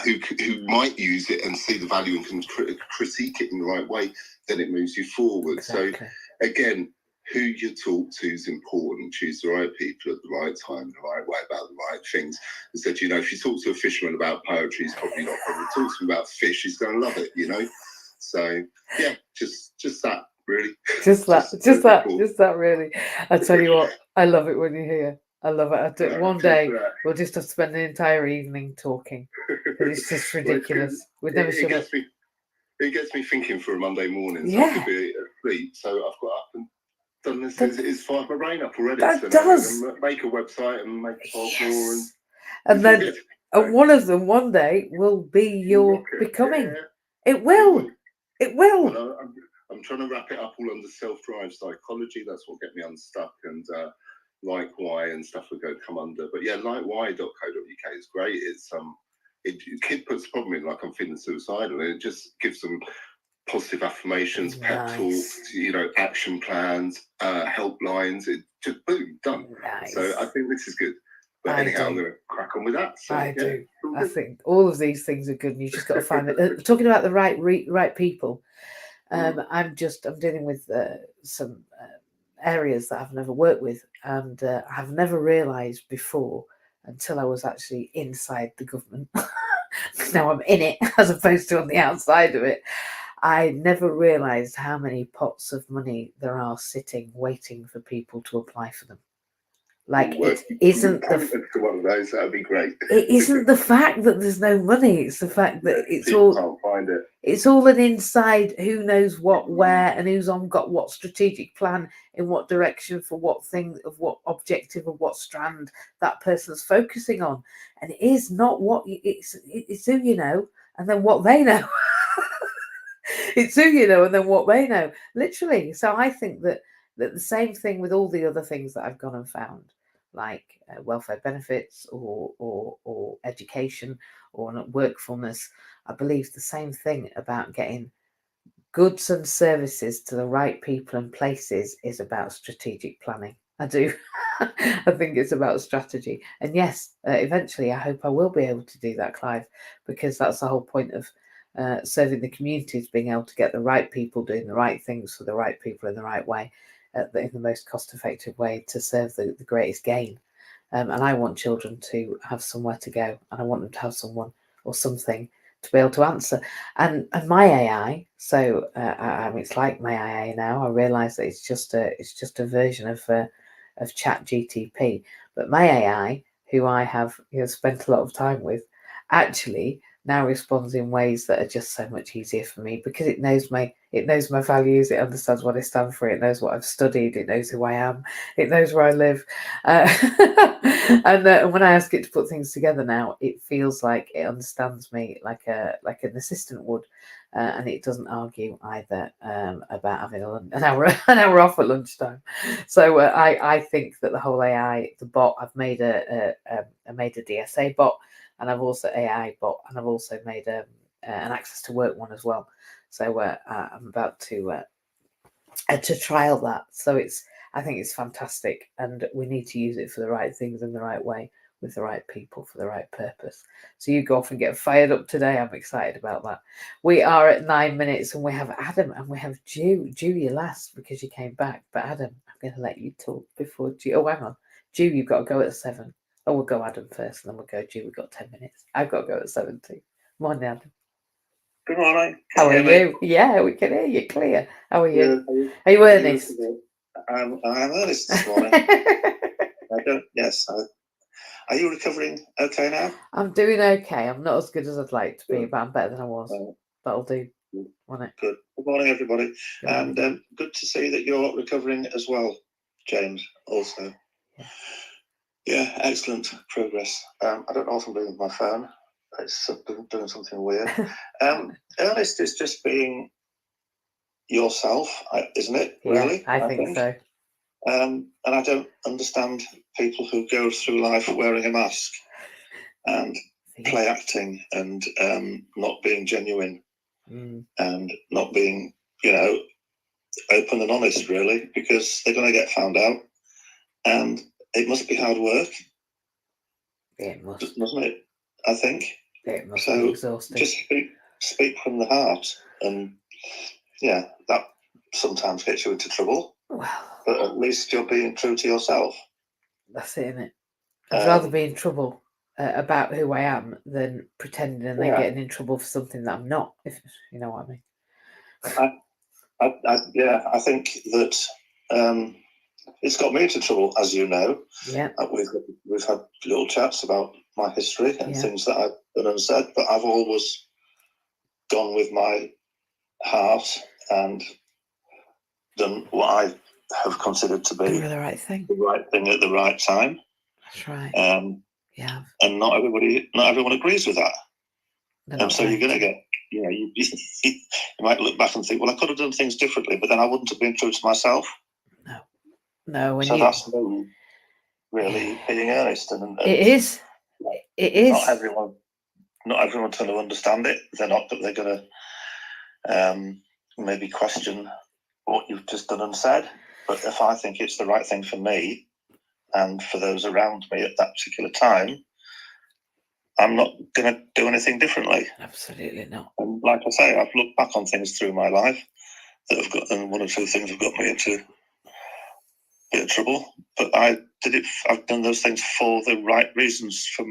who might use it and see the value and can critique it in the right way, then it moves you forward. Exactly. So again, who you talk to is important. Choose the right people at the right time, the right way, about the right things. Instead, you know, if you talk to a fisherman about poetry, he's probably not going to talk to him about fish. He's going to love it, you know. So yeah, just that really. Just that really. I tell you what, I love it when you're here. I love it. Right, One cheers day for that. we'll just have to spend an entire evening talking. It's just ridiculous. We'd never shut up. It gets me thinking for a Monday morning, so Yeah. I could be asleep. So I've got up and done this. It's fired my brain up already. That so does. And make a website and make a talk more. Yes. And And then one of them one day will be your becoming. Yeah. It will. It will. Well, I'm trying to wrap it up all under self-drive psychology. That's what get me unstuck. And like why and stuff would come under. But yeah, likewhy.co.uk is great. It's kid puts the problem in like I'm feeling suicidal, and it just gives them positive affirmations, pep talks, action plans, helplines. It just boom, done. Nice. So I think this is good. But anyhow, I'm going to crack on with that. So, I do. I think all of these things are good, and you just got to find it. Talking about the right people, I'm dealing with some areas that I've never worked with, and I've never realised before until I was actually inside the government. Now I'm in it as opposed to on the outside of it. I never realised how many pots of money there are sitting waiting for people to apply for them. Like it isn't one of those. That'd be great. It isn't the fact that there's no money; it's the fact that people can't find it. It's all an inside. Who knows what, where, and who's got what strategic plan in what direction for what thing of what objective of what strand that person's focusing on, and it is not what it's who you know, and then what they know. It's who you know, and then what they know. Literally. So I think that the same thing with all the other things that I've gone and found, like welfare benefits or education or workfulness. I believe the same thing about getting goods and services to the right people and places is about strategic planning. I do. I think it's about strategy. And yes, eventually I hope I will be able to do that, Clive, because that's the whole point of serving the communities, being able to get the right people doing the right things for the right people in the right way, in the most cost-effective way to serve the greatest gain. And I want children to have somewhere to go, and I want them to have someone or something to be able to answer. And my AI, so it's like my AI now. I realise that it's just a version of Chat GTP, but my AI, who I have spent a lot of time with, actually now responds in ways that are just so much easier for me because it knows my values, it understands what I stand for, it knows what I've studied, it knows who I am, it knows where I live, and when I ask it to put things together now, it feels like it understands me like an assistant would, and it doesn't argue either about having an hour off at lunchtime. So I think that the whole AI, the bot, I've made I made a DSA bot. And I've also AI bot, and I've also made an access to work one as well. So I'm about to trial that. So I think it's fantastic, and we need to use it for the right things in the right way with the right people for the right purpose. So you go off and get fired up today. I'm excited about that. We are at 9 minutes, and we have Adam and we have Jew. Jew, you last because you came back, but Adam, I'm going to let you talk before Jew. Oh, hang on, Jew, you've got to go at 7. Oh, we'll go Adam first, and then we'll go Jew. We've got 10 minutes. I've got to go at 17. Morning, Adam. Good morning. How are you? Yeah, we can hear you clear. How are you? Good. Are you earnest? I'm earnest this morning. Yes. Are you recovering okay now? I'm doing okay. I'm not as good as I'd like to be, but I'm better than I was. That'll do, won't it? Good. Good morning, everybody. Good morning. And good to see that you're recovering as well, James, also. Yeah, excellent progress. I don't know what I'm doing with my phone. It's doing something weird. Earnest is just being yourself, isn't it? Really? Yeah, I think so. And I don't understand people who go through life wearing a mask and play acting and not being genuine and not being, open and honest, really, because they're going to get found out. And it must be hard work. It must. Mustn't it? I think. It must be exhausting. Just speak from the heart. And, yeah, that sometimes gets you into trouble. Well, but at least you're being true to yourself. That's it, isn't it? I'd rather be in trouble about who I am than pretending and then getting in trouble for something that I'm not, if you know what I mean. I think that it's got me into trouble, as you know. Yeah. We've had little chats about my history and things that I've done and said, but I've always gone with my heart and done what I have considered to be the right thing. the right thing at the right time. That's right. Yeah. And not everyone agrees with that. And so you're going to get, you might look back and think, well, I could have done things differently, but then I wouldn't have been true to myself. No. So that's me really being earnest. And it is. Not everyone's going to understand it. They're going to maybe question what you've just done and said. But if I think it's the right thing for me and for those around me at that particular time, I'm not going to do anything differently. Absolutely not. And like I say, I've looked back on things through my life that have got, and one or two things have got me into a bit of trouble. But I've done those things for the right reasons for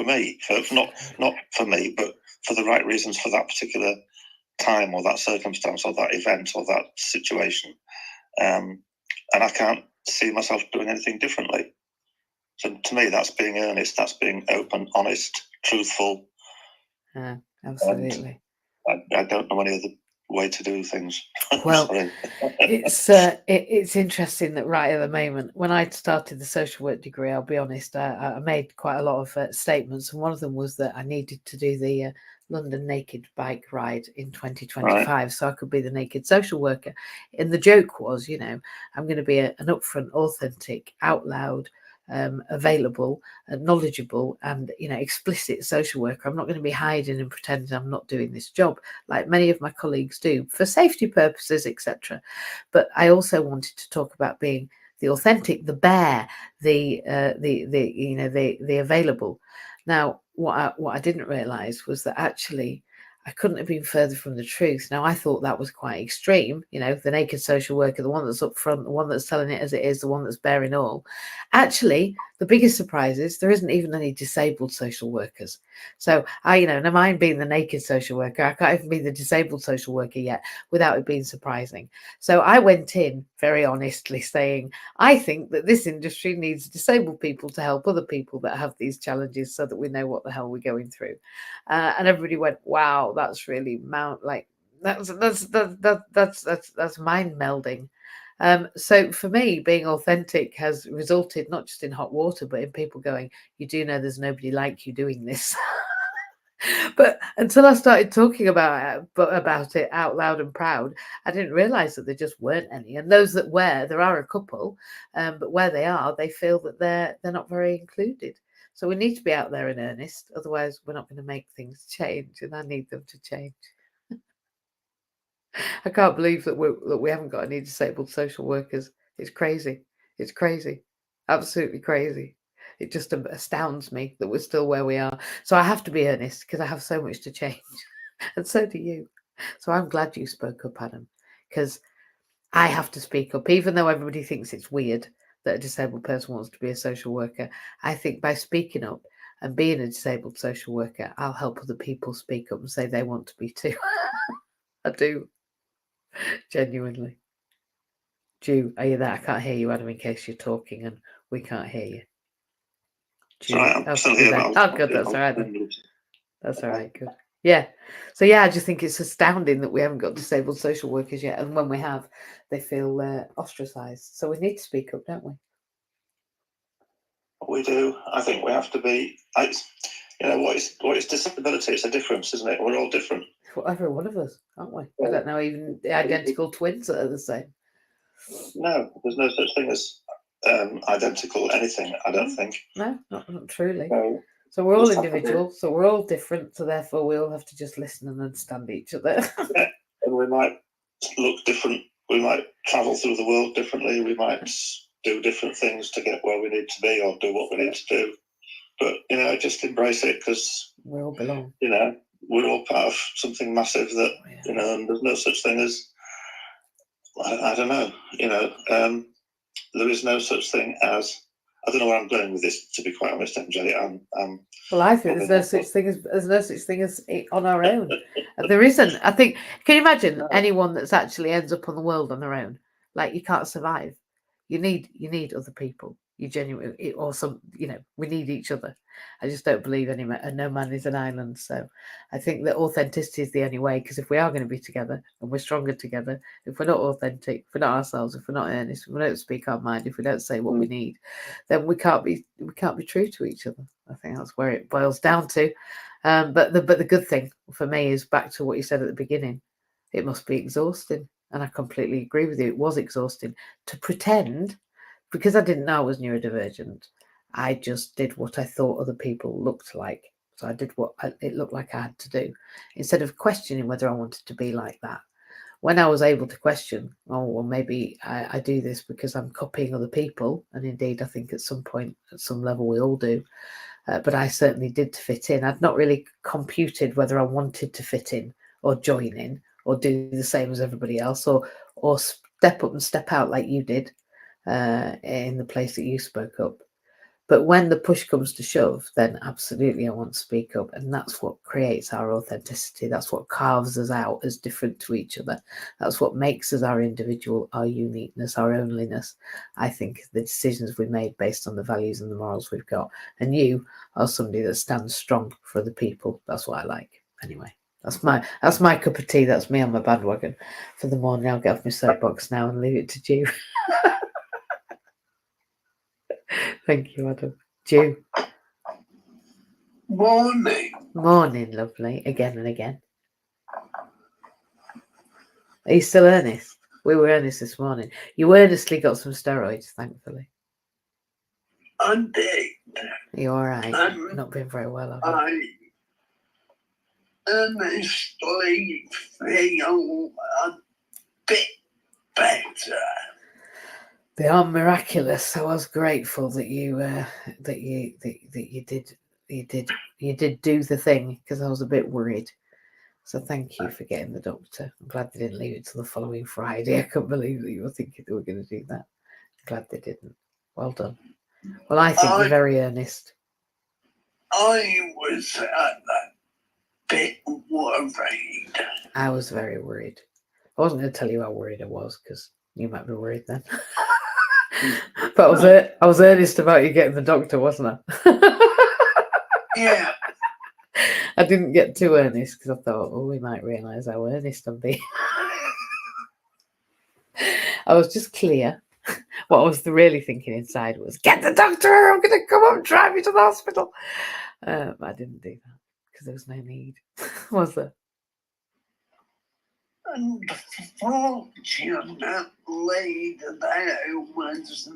me, not for me, but for the right reasons for that particular time or that circumstance or that event or that situation. And I can't see myself doing anything differently. So to me, that's being earnest, that's being open, honest, truthful. Absolutely. I don't know any other way to do things. Well, it's interesting that right at the moment, when I started the social work degree, I'll be honest, I made quite a lot of statements, and one of them was that I needed to do the London Naked Bike Ride in 2025, so I could be the naked social worker. And the joke was, I'm going to be an upfront, authentic, out loud, available, knowledgeable, and explicit social worker. I'm not going to be hiding and pretending I'm not doing this job like many of my colleagues do for safety purposes, etc. But I also wanted to talk about being the authentic, the bare, the available. Now, what I didn't realize was that actually I couldn't have been further from the truth. Now, I thought that was quite extreme, the naked social worker, the one that's up front, the one that's telling it as it is, the one that's bearing all. Actually, the biggest surprise is there isn't even any disabled social workers. So I, never mind being the naked social worker, I can't even be the disabled social worker yet without it being surprising. So I went in very honestly saying, I think that this industry needs disabled people to help other people that have these challenges so that we know what the hell we're going through. And everybody went, wow, that's really that's mind melding. So for me, being authentic has resulted not just in hot water, but in people going, you do know there's nobody like you doing this. But until I started talking about it out loud and proud, I didn't realize that there just weren't any. And those that were, there are a couple, but where they are, they feel that they're not very included. So we need to be out there in earnest. Otherwise, we're not going to make things change, and I need them to change. I can't believe that we haven't got any disabled social workers. It's crazy. It's crazy. Absolutely crazy. It just astounds me that we're still where we are. So I have to be earnest because I have so much to change. And so do you. So I'm glad you spoke up, Adam, because I have to speak up, even though everybody thinks it's weird that a disabled person wants to be a social worker. I think by speaking up and being a disabled social worker, I'll help other people speak up and say they want to be too. I do. Genuinely. Ju, are you there? I can't hear you, Adam, in case you're talking and we can't hear you. Ju, I'm still here. Oh, good. That's all right then. That's all right. Good. Yeah. So, yeah, I just think it's astounding that we haven't got disabled social workers yet. And when we have, they feel ostracized. So we need to speak up, don't we? We do. I think we have to be. What is disability? It's a difference, isn't it? We're all different. For every one of us, aren't we? I don't know, even the identical twins that are the same. No, there's no such thing as identical anything, I don't think. No, not truly. So we're all individual, so we're all different, so therefore we all have to just listen and understand each other. Yeah, and we might look different. We might travel through the world differently. We might do different things to get where we need to be or do what we need to do. But, just embrace it because we all belong. We're all part of something massive that, and there's no such thing as, I don't know, there is no such thing as, I don't know where I'm going with this, to be quite honest, MJ. Well, I think there's no such thing as on our own. There isn't. I think. Can you imagine anyone that's actually ends up on the world on their own? Like, you can't survive. You need other people. You genuinely, or some, we need each other. I just don't believe no man is an island. So I think that authenticity is the only way, because if we are going to be together and we're stronger together, if we're not authentic, if we're not ourselves, if we're not earnest, if we don't speak our mind, if we don't say what we need, then we can't be true to each other. I think that's where it boils down to. But the good thing for me is back to what you said at the beginning. It must be exhausting. And I completely agree with you. It was exhausting to pretend, because I didn't know I was neurodivergent. I just did what I thought other people looked like. So I did what it looked like I had to do, instead of questioning whether I wanted to be like that. When I was able to question, oh, well, maybe I do this because I'm copying other people. And indeed, I think at some point, at some level, we all do. But I certainly did to fit in. I'd not really computed whether I wanted to fit in or join in or do the same as everybody else, or step up and step out like you did in the place that you spoke up. But when the push comes to shove, then absolutely I want to speak up. And that's what creates our authenticity. That's what carves us out as different to each other. That's what makes us our individual, our uniqueness, our onlyness. I think the decisions we made based on the values and the morals we've got. And you are somebody that stands strong for the people. That's what I like. Anyway, that's my cup of tea. That's me on my bandwagon for the morning. I'll get off my soapbox now and leave it to you. Thank you, Adam. Jew. Morning. Morning, lovely. Again and again. Are you still earnest? We were earnest this morning. You earnestly got some steroids, thankfully. I did. Are you all right? Not been very well, have you? I earnestly feel a bit better. They are miraculous. I was grateful that you did do the thing, because I was a bit worried. So thank you for getting the doctor. I'm glad they didn't leave it till the following Friday. I couldn't believe that you were thinking they were going to do that. I'm glad they didn't. Well done. Well, I think you're very earnest. I was a bit worried. I was very worried. I wasn't going to tell you how worried I was, because you might be worried then. But I was earnest about you getting the doctor, wasn't I? Yeah. I didn't get too earnest, because I thought, oh, we might realise how earnest I'm being. I was just clear. What I was really thinking inside was, get the doctor, I'm going to come up and drive you to the hospital. But I didn't do that, because there was no need, was there? Unfortunately, there was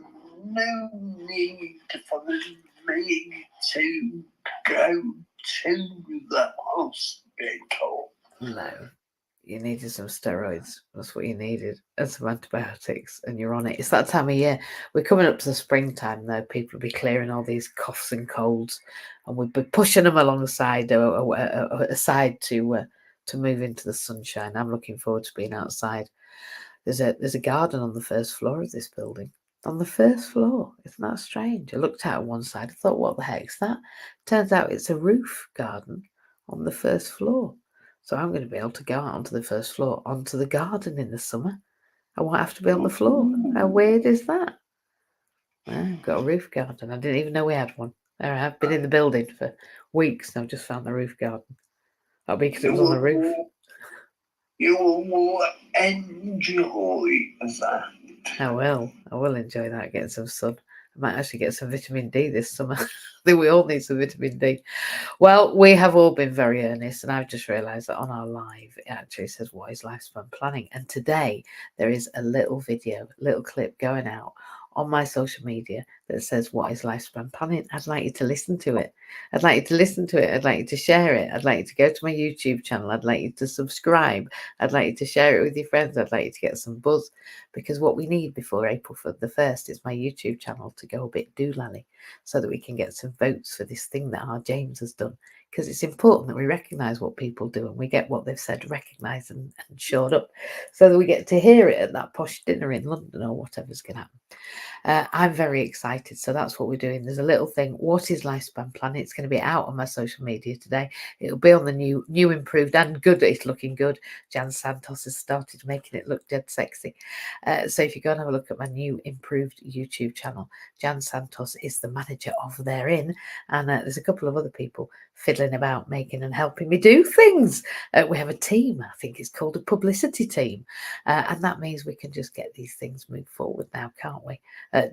no need for me to go to the hospital. No. You needed some steroids. That's what you needed, and some antibiotics, and you're on it. It's that time of year. We're coming up to the springtime, though. People will be clearing all these coughs and colds, and we'll be pushing them alongside aside to move into the sunshine. I'm looking forward to being outside. There's a garden on the first floor of this building. On the first floor. Isn't that strange? I looked out on one side. I thought, what the heck's that? Turns out it's a roof garden on the first floor. So I'm going to be able to go out onto the first floor, onto the garden in the summer. I won't have to be on the floor. How weird is that? I've got a roof garden. I didn't even know we had one. There I have been in the building for weeks, and I've just found the roof garden. That'll be because it was on the roof. You will enjoy that. I will enjoy that, getting some sun. I might actually get some vitamin D this summer. I think we all need some vitamin D. Well, we have all been very earnest, and I've just realised that on our live, it actually says, what is lifespan planning? And today there is a little video, little clip going out on my social media that says, what is lifespan planning? I'd like you to listen to it. I'd like you to listen to it. I'd like you to share it. I'd like you to go to my YouTube channel. I'd like you to subscribe. I'd like you to share it with your friends. I'd like you to get some buzz, because what we need before April for the 1st is my YouTube channel to go a bit doolally, so that we can get some votes for this thing that our James has done. Because it's important that we recognise what people do, and we get what they've said recognised and shored up, so that we get to hear it at that posh dinner in London or whatever's going to happen. I'm very excited. So that's what we're doing. There's a little thing. What is lifespan planning? It's going to be out on my social media today. It'll be on the new, improved and good. It's looking good. Jan Santos has started making it look dead sexy. So if you go and have a look at my new improved YouTube channel, Jan Santos is the manager of therein, and there's a couple of other people fiddling about making and helping me do things. We have a team. I think it's called a publicity team, and that means we can just get these things moved forward now, can't we?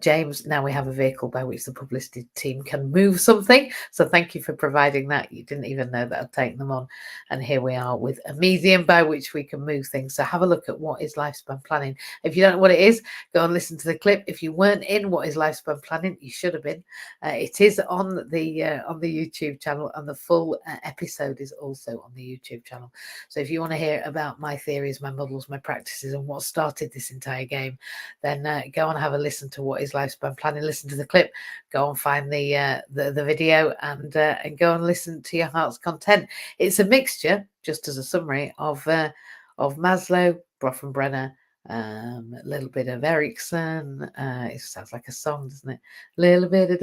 James, now we have a vehicle by which the publicity team can move something. So thank you for providing that. You didn't even know that I'd taken them on. And here we are with a medium by which we can move things. So have a look at what is lifespan planning. If you don't know what it is, go and listen to the clip. If you weren't in what is lifespan planning, you should have been. It is on the YouTube channel, and the full episode is also on the YouTube channel. So if you want to hear about my theories, my models, my practices, and what started this entire game, then go and have a listen to what is lifespan planning. Listen to the clip. Go and find the video, and go and listen to your heart's content. It's a mixture, just as a summary, of Maslow, Bronfenbrenner, a little bit of Erickson. It sounds like a song, doesn't it? Little bit of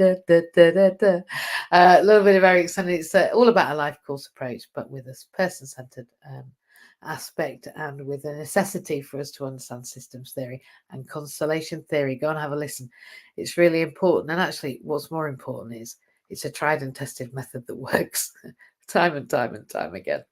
a little bit of Erickson. It's all about a life course approach, but with a person-centered aspect, and with a necessity for us to understand systems theory and constellation theory. Go and have a listen. It's really important. And actually, what's more important is it's a tried and tested method that works time and time and time again.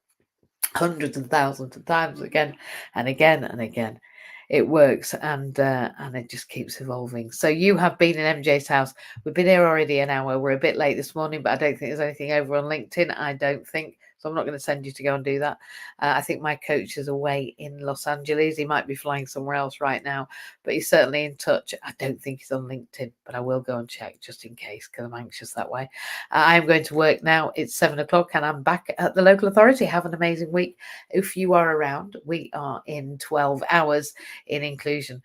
Hundreds and thousands of times again and again and again. It works, and it just keeps evolving. So you have been in MJ's house. We've been here already an hour. We're a bit late this morning, but I don't think there's anything over on LinkedIn. I don't think. So I'm not going to send you to go and do that. I think my coach is away in Los Angeles. He might be flying somewhere else right now, but he's certainly in touch. I don't think he's on LinkedIn, but I will go and check just in case, because I'm anxious that way. I'm going to work now. It's 7 o'clock and I'm back at the local authority. Have an amazing week. If you are around, we are in 12 hours in inclusion,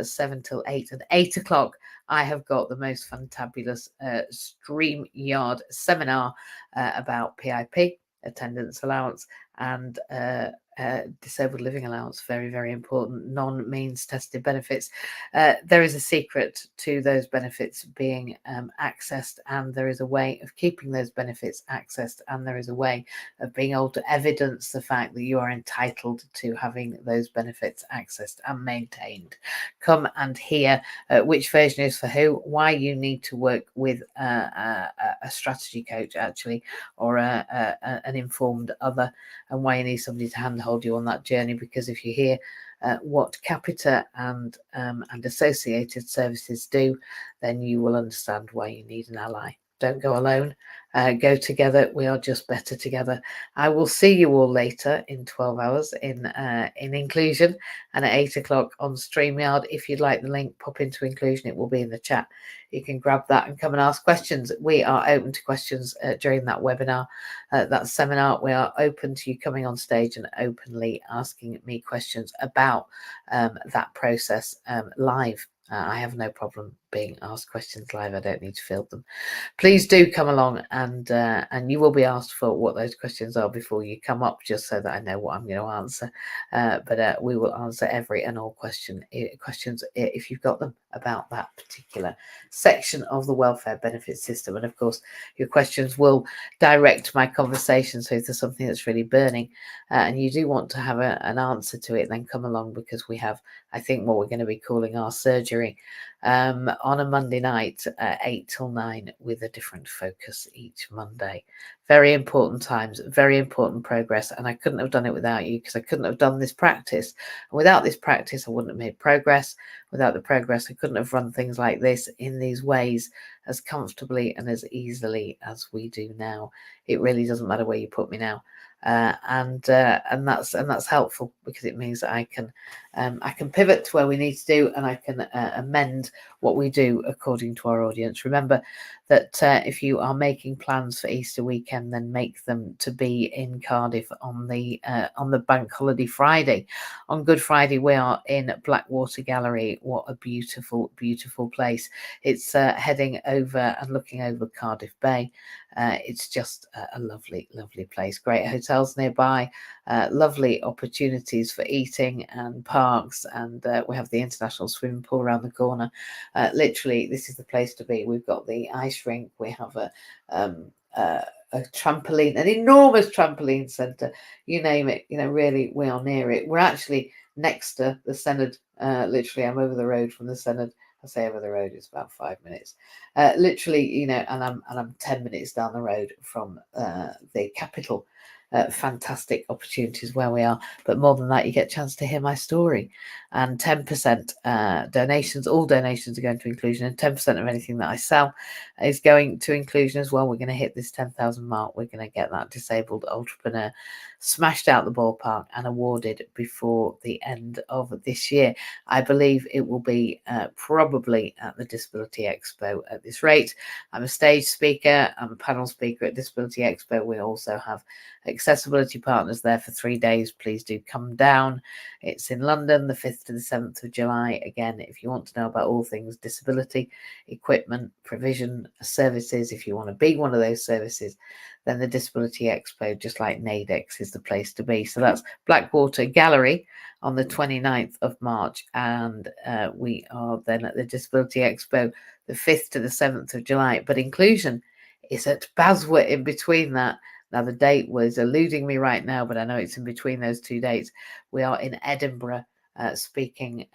7 till 8, and 8 o'clock. I have got the most fantabulous StreamYard seminar about PIP, attendance allowance, and disabled living allowance. Very, very important. Non-means tested benefits. There is a secret to those benefits being accessed, and there is a way of keeping those benefits accessed, and there is a way of being able to evidence the fact that you are entitled to having those benefits accessed and maintained. Come and hear which version is for who, why you need to work with a strategy coach, actually, or an informed other, and why you need somebody to handhold you on that journey. Because if you hear what Capita and associated services do, then you will understand why you need an ally. Don't go alone. Go together. We are just better together. I will see you all later in 12 hours in inclusion, and at 8 o'clock on StreamYard. If you'd like the link, pop into inclusion. It will be in the chat. You can grab that and come and ask questions. We are open to questions during that webinar, that seminar. We are open to you coming on stage and openly asking me questions about that process live. I have no problem being asked questions live. I don't need to field them. Please do come along, and you will be asked for what those questions are before you come up, just so that I know what I'm going to answer. But we will answer every and all questions if you've got them about that particular section of the welfare benefit system. And of course, your questions will direct my conversation. So if there's something that's really burning and you do want to have an answer to it, then come along, because we have, I think, what we're going to be calling our surgery on a Monday night, 8 till 9, with a different focus each Monday. Very important times, very important progress, and I couldn't have done it without you, because I couldn't have done this practice. And without this practice, I wouldn't have made progress. Without the progress, I couldn't have run things like this in these ways as comfortably and as easily as we do now. It really doesn't matter where you put me now. And that's helpful, because it means that I can pivot to where we need to do, and I can amend what we do according to our audience. Remember that if you are making plans for Easter weekend, then make them to be in Cardiff on the bank holiday Friday. On Good Friday, we are in Blackwater Gallery. What a beautiful, beautiful place. It's heading over and looking over Cardiff Bay. It's just a lovely, lovely place. Great hotels nearby, lovely opportunities for eating and parking parks, and we have the international swimming pool around the corner. Literally, this is the place to be. We've got the ice rink. We have a trampoline, an enormous trampoline centre. You name it. Really, we are near it. We're actually next to the Senedd. Literally, I'm over the road from the Senedd. I say over the road, it's about 5 minutes. Literally, and I'm 10 minutes down the road from the capital. Fantastic opportunities where we are, but more than that, you get a chance to hear my story. And 10% donations, all donations are going to inclusion, and 10% of anything that I sell is going to inclusion as well. We're going to hit this 10,000 mark. We're going to get that disabled entrepreneur smashed out the ballpark and awarded before the end of this year. I believe it will be probably at the Disability Expo at this rate. I'm a stage speaker. I'm a panel speaker at Disability Expo. We also have accessibility partners there for 3 days. Please do come down. It's in London, the 5th to the 7th of July. Again, if you want to know about all things disability, equipment, provision, services, if you want to be one of those services, then the Disability Expo, just like NAIDEX, is the place to be. So that's Blackwater Gallery on the 29th of March. And we are then at the Disability Expo the 5th to the 7th of July. But inclusion is at Basworth in between that. Now, the date was eluding me right now, but I know it's in between those two dates. We are in Edinburgh speaking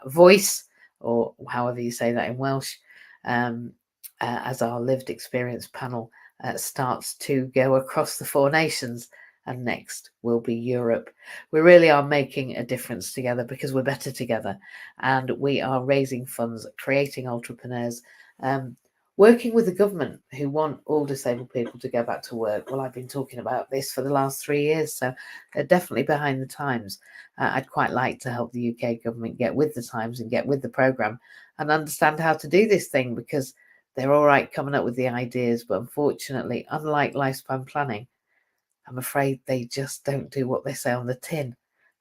voice, or however you say that in Welsh, as our lived experience panel starts to go across the 4 nations. And next will be Europe. We really are making a difference together because we're better together. And we are raising funds, creating entrepreneurs, working with the government who want all disabled people to go back to work. Well, I've been talking about this for the last 3 years, so they're definitely behind the times. I'd quite like to help the UK government get with the times and get with the programme and understand how to do this thing, because they're all right coming up with the ideas, but unfortunately, unlike lifespan planning, I'm afraid they just don't do what they say on the tin.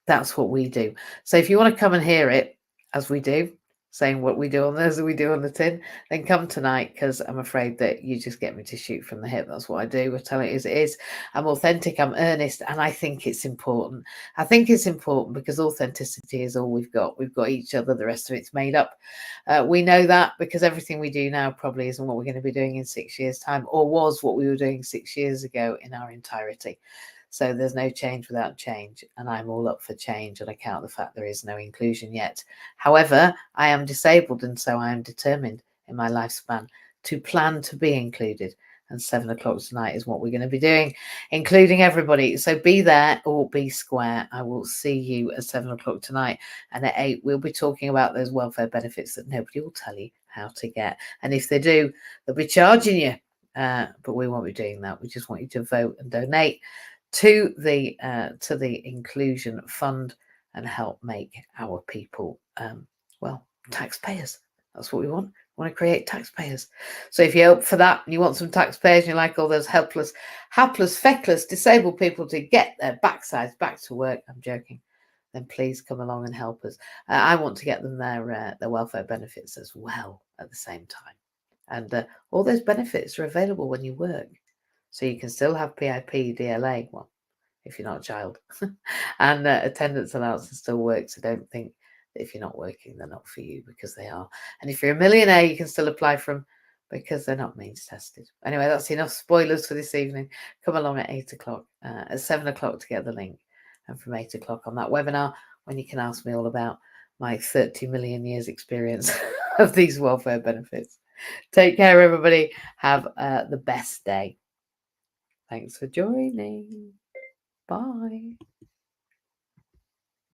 That's what we do. So if you want to come and hear it, as we do, saying what we do on this, we do on the tin, then come tonight, because I'm afraid that you just get me to shoot from the hip. That's what I do. I tell it as it is. I'm authentic, I'm earnest, and I think it's important. I think it's important because authenticity is all we've got. We've got each other. The rest of it's made up. We know that because everything we do now probably isn't what we're going to be doing in 6 years' time, or was what we were doing 6 years ago in our entirety. So there's no change without change, and I'm all up for change on account of the fact there is no inclusion yet. However, I am disabled, and so I am determined in my lifespan to plan to be included. And 7 o'clock tonight is what we're going to be doing, including everybody. So be there or be square. I will see you at 7 o'clock tonight. And at 8, we'll be talking about those welfare benefits that nobody will tell you how to get. And if they do, they'll be charging you. But we won't be doing that. We just want you to vote and donate to the inclusion fund and help make our people taxpayers. That's what we want. We want to create taxpayers. So if you're up for that and you want some taxpayers and you like all those helpless, feckless, disabled people to get their backsides back to work, I'm joking, then please come along and help us. I want to get them their welfare benefits as well at the same time. And all those benefits are available when you work. So you can still have PIP, DLA, well, if you're not a child, and attendance allowances still work. So don't think that if you're not working, they're not for you, because they are. And if you're a millionaire, you can still apply for them because they're not means tested. Anyway, that's enough spoilers for this evening. Come along at 8 o'clock, at 7 o'clock to get the link. And from 8 o'clock on that webinar, when you can ask me all about my 30 million years experience of these welfare benefits. Take care, everybody. Have the best day. Thanks for joining. Bye.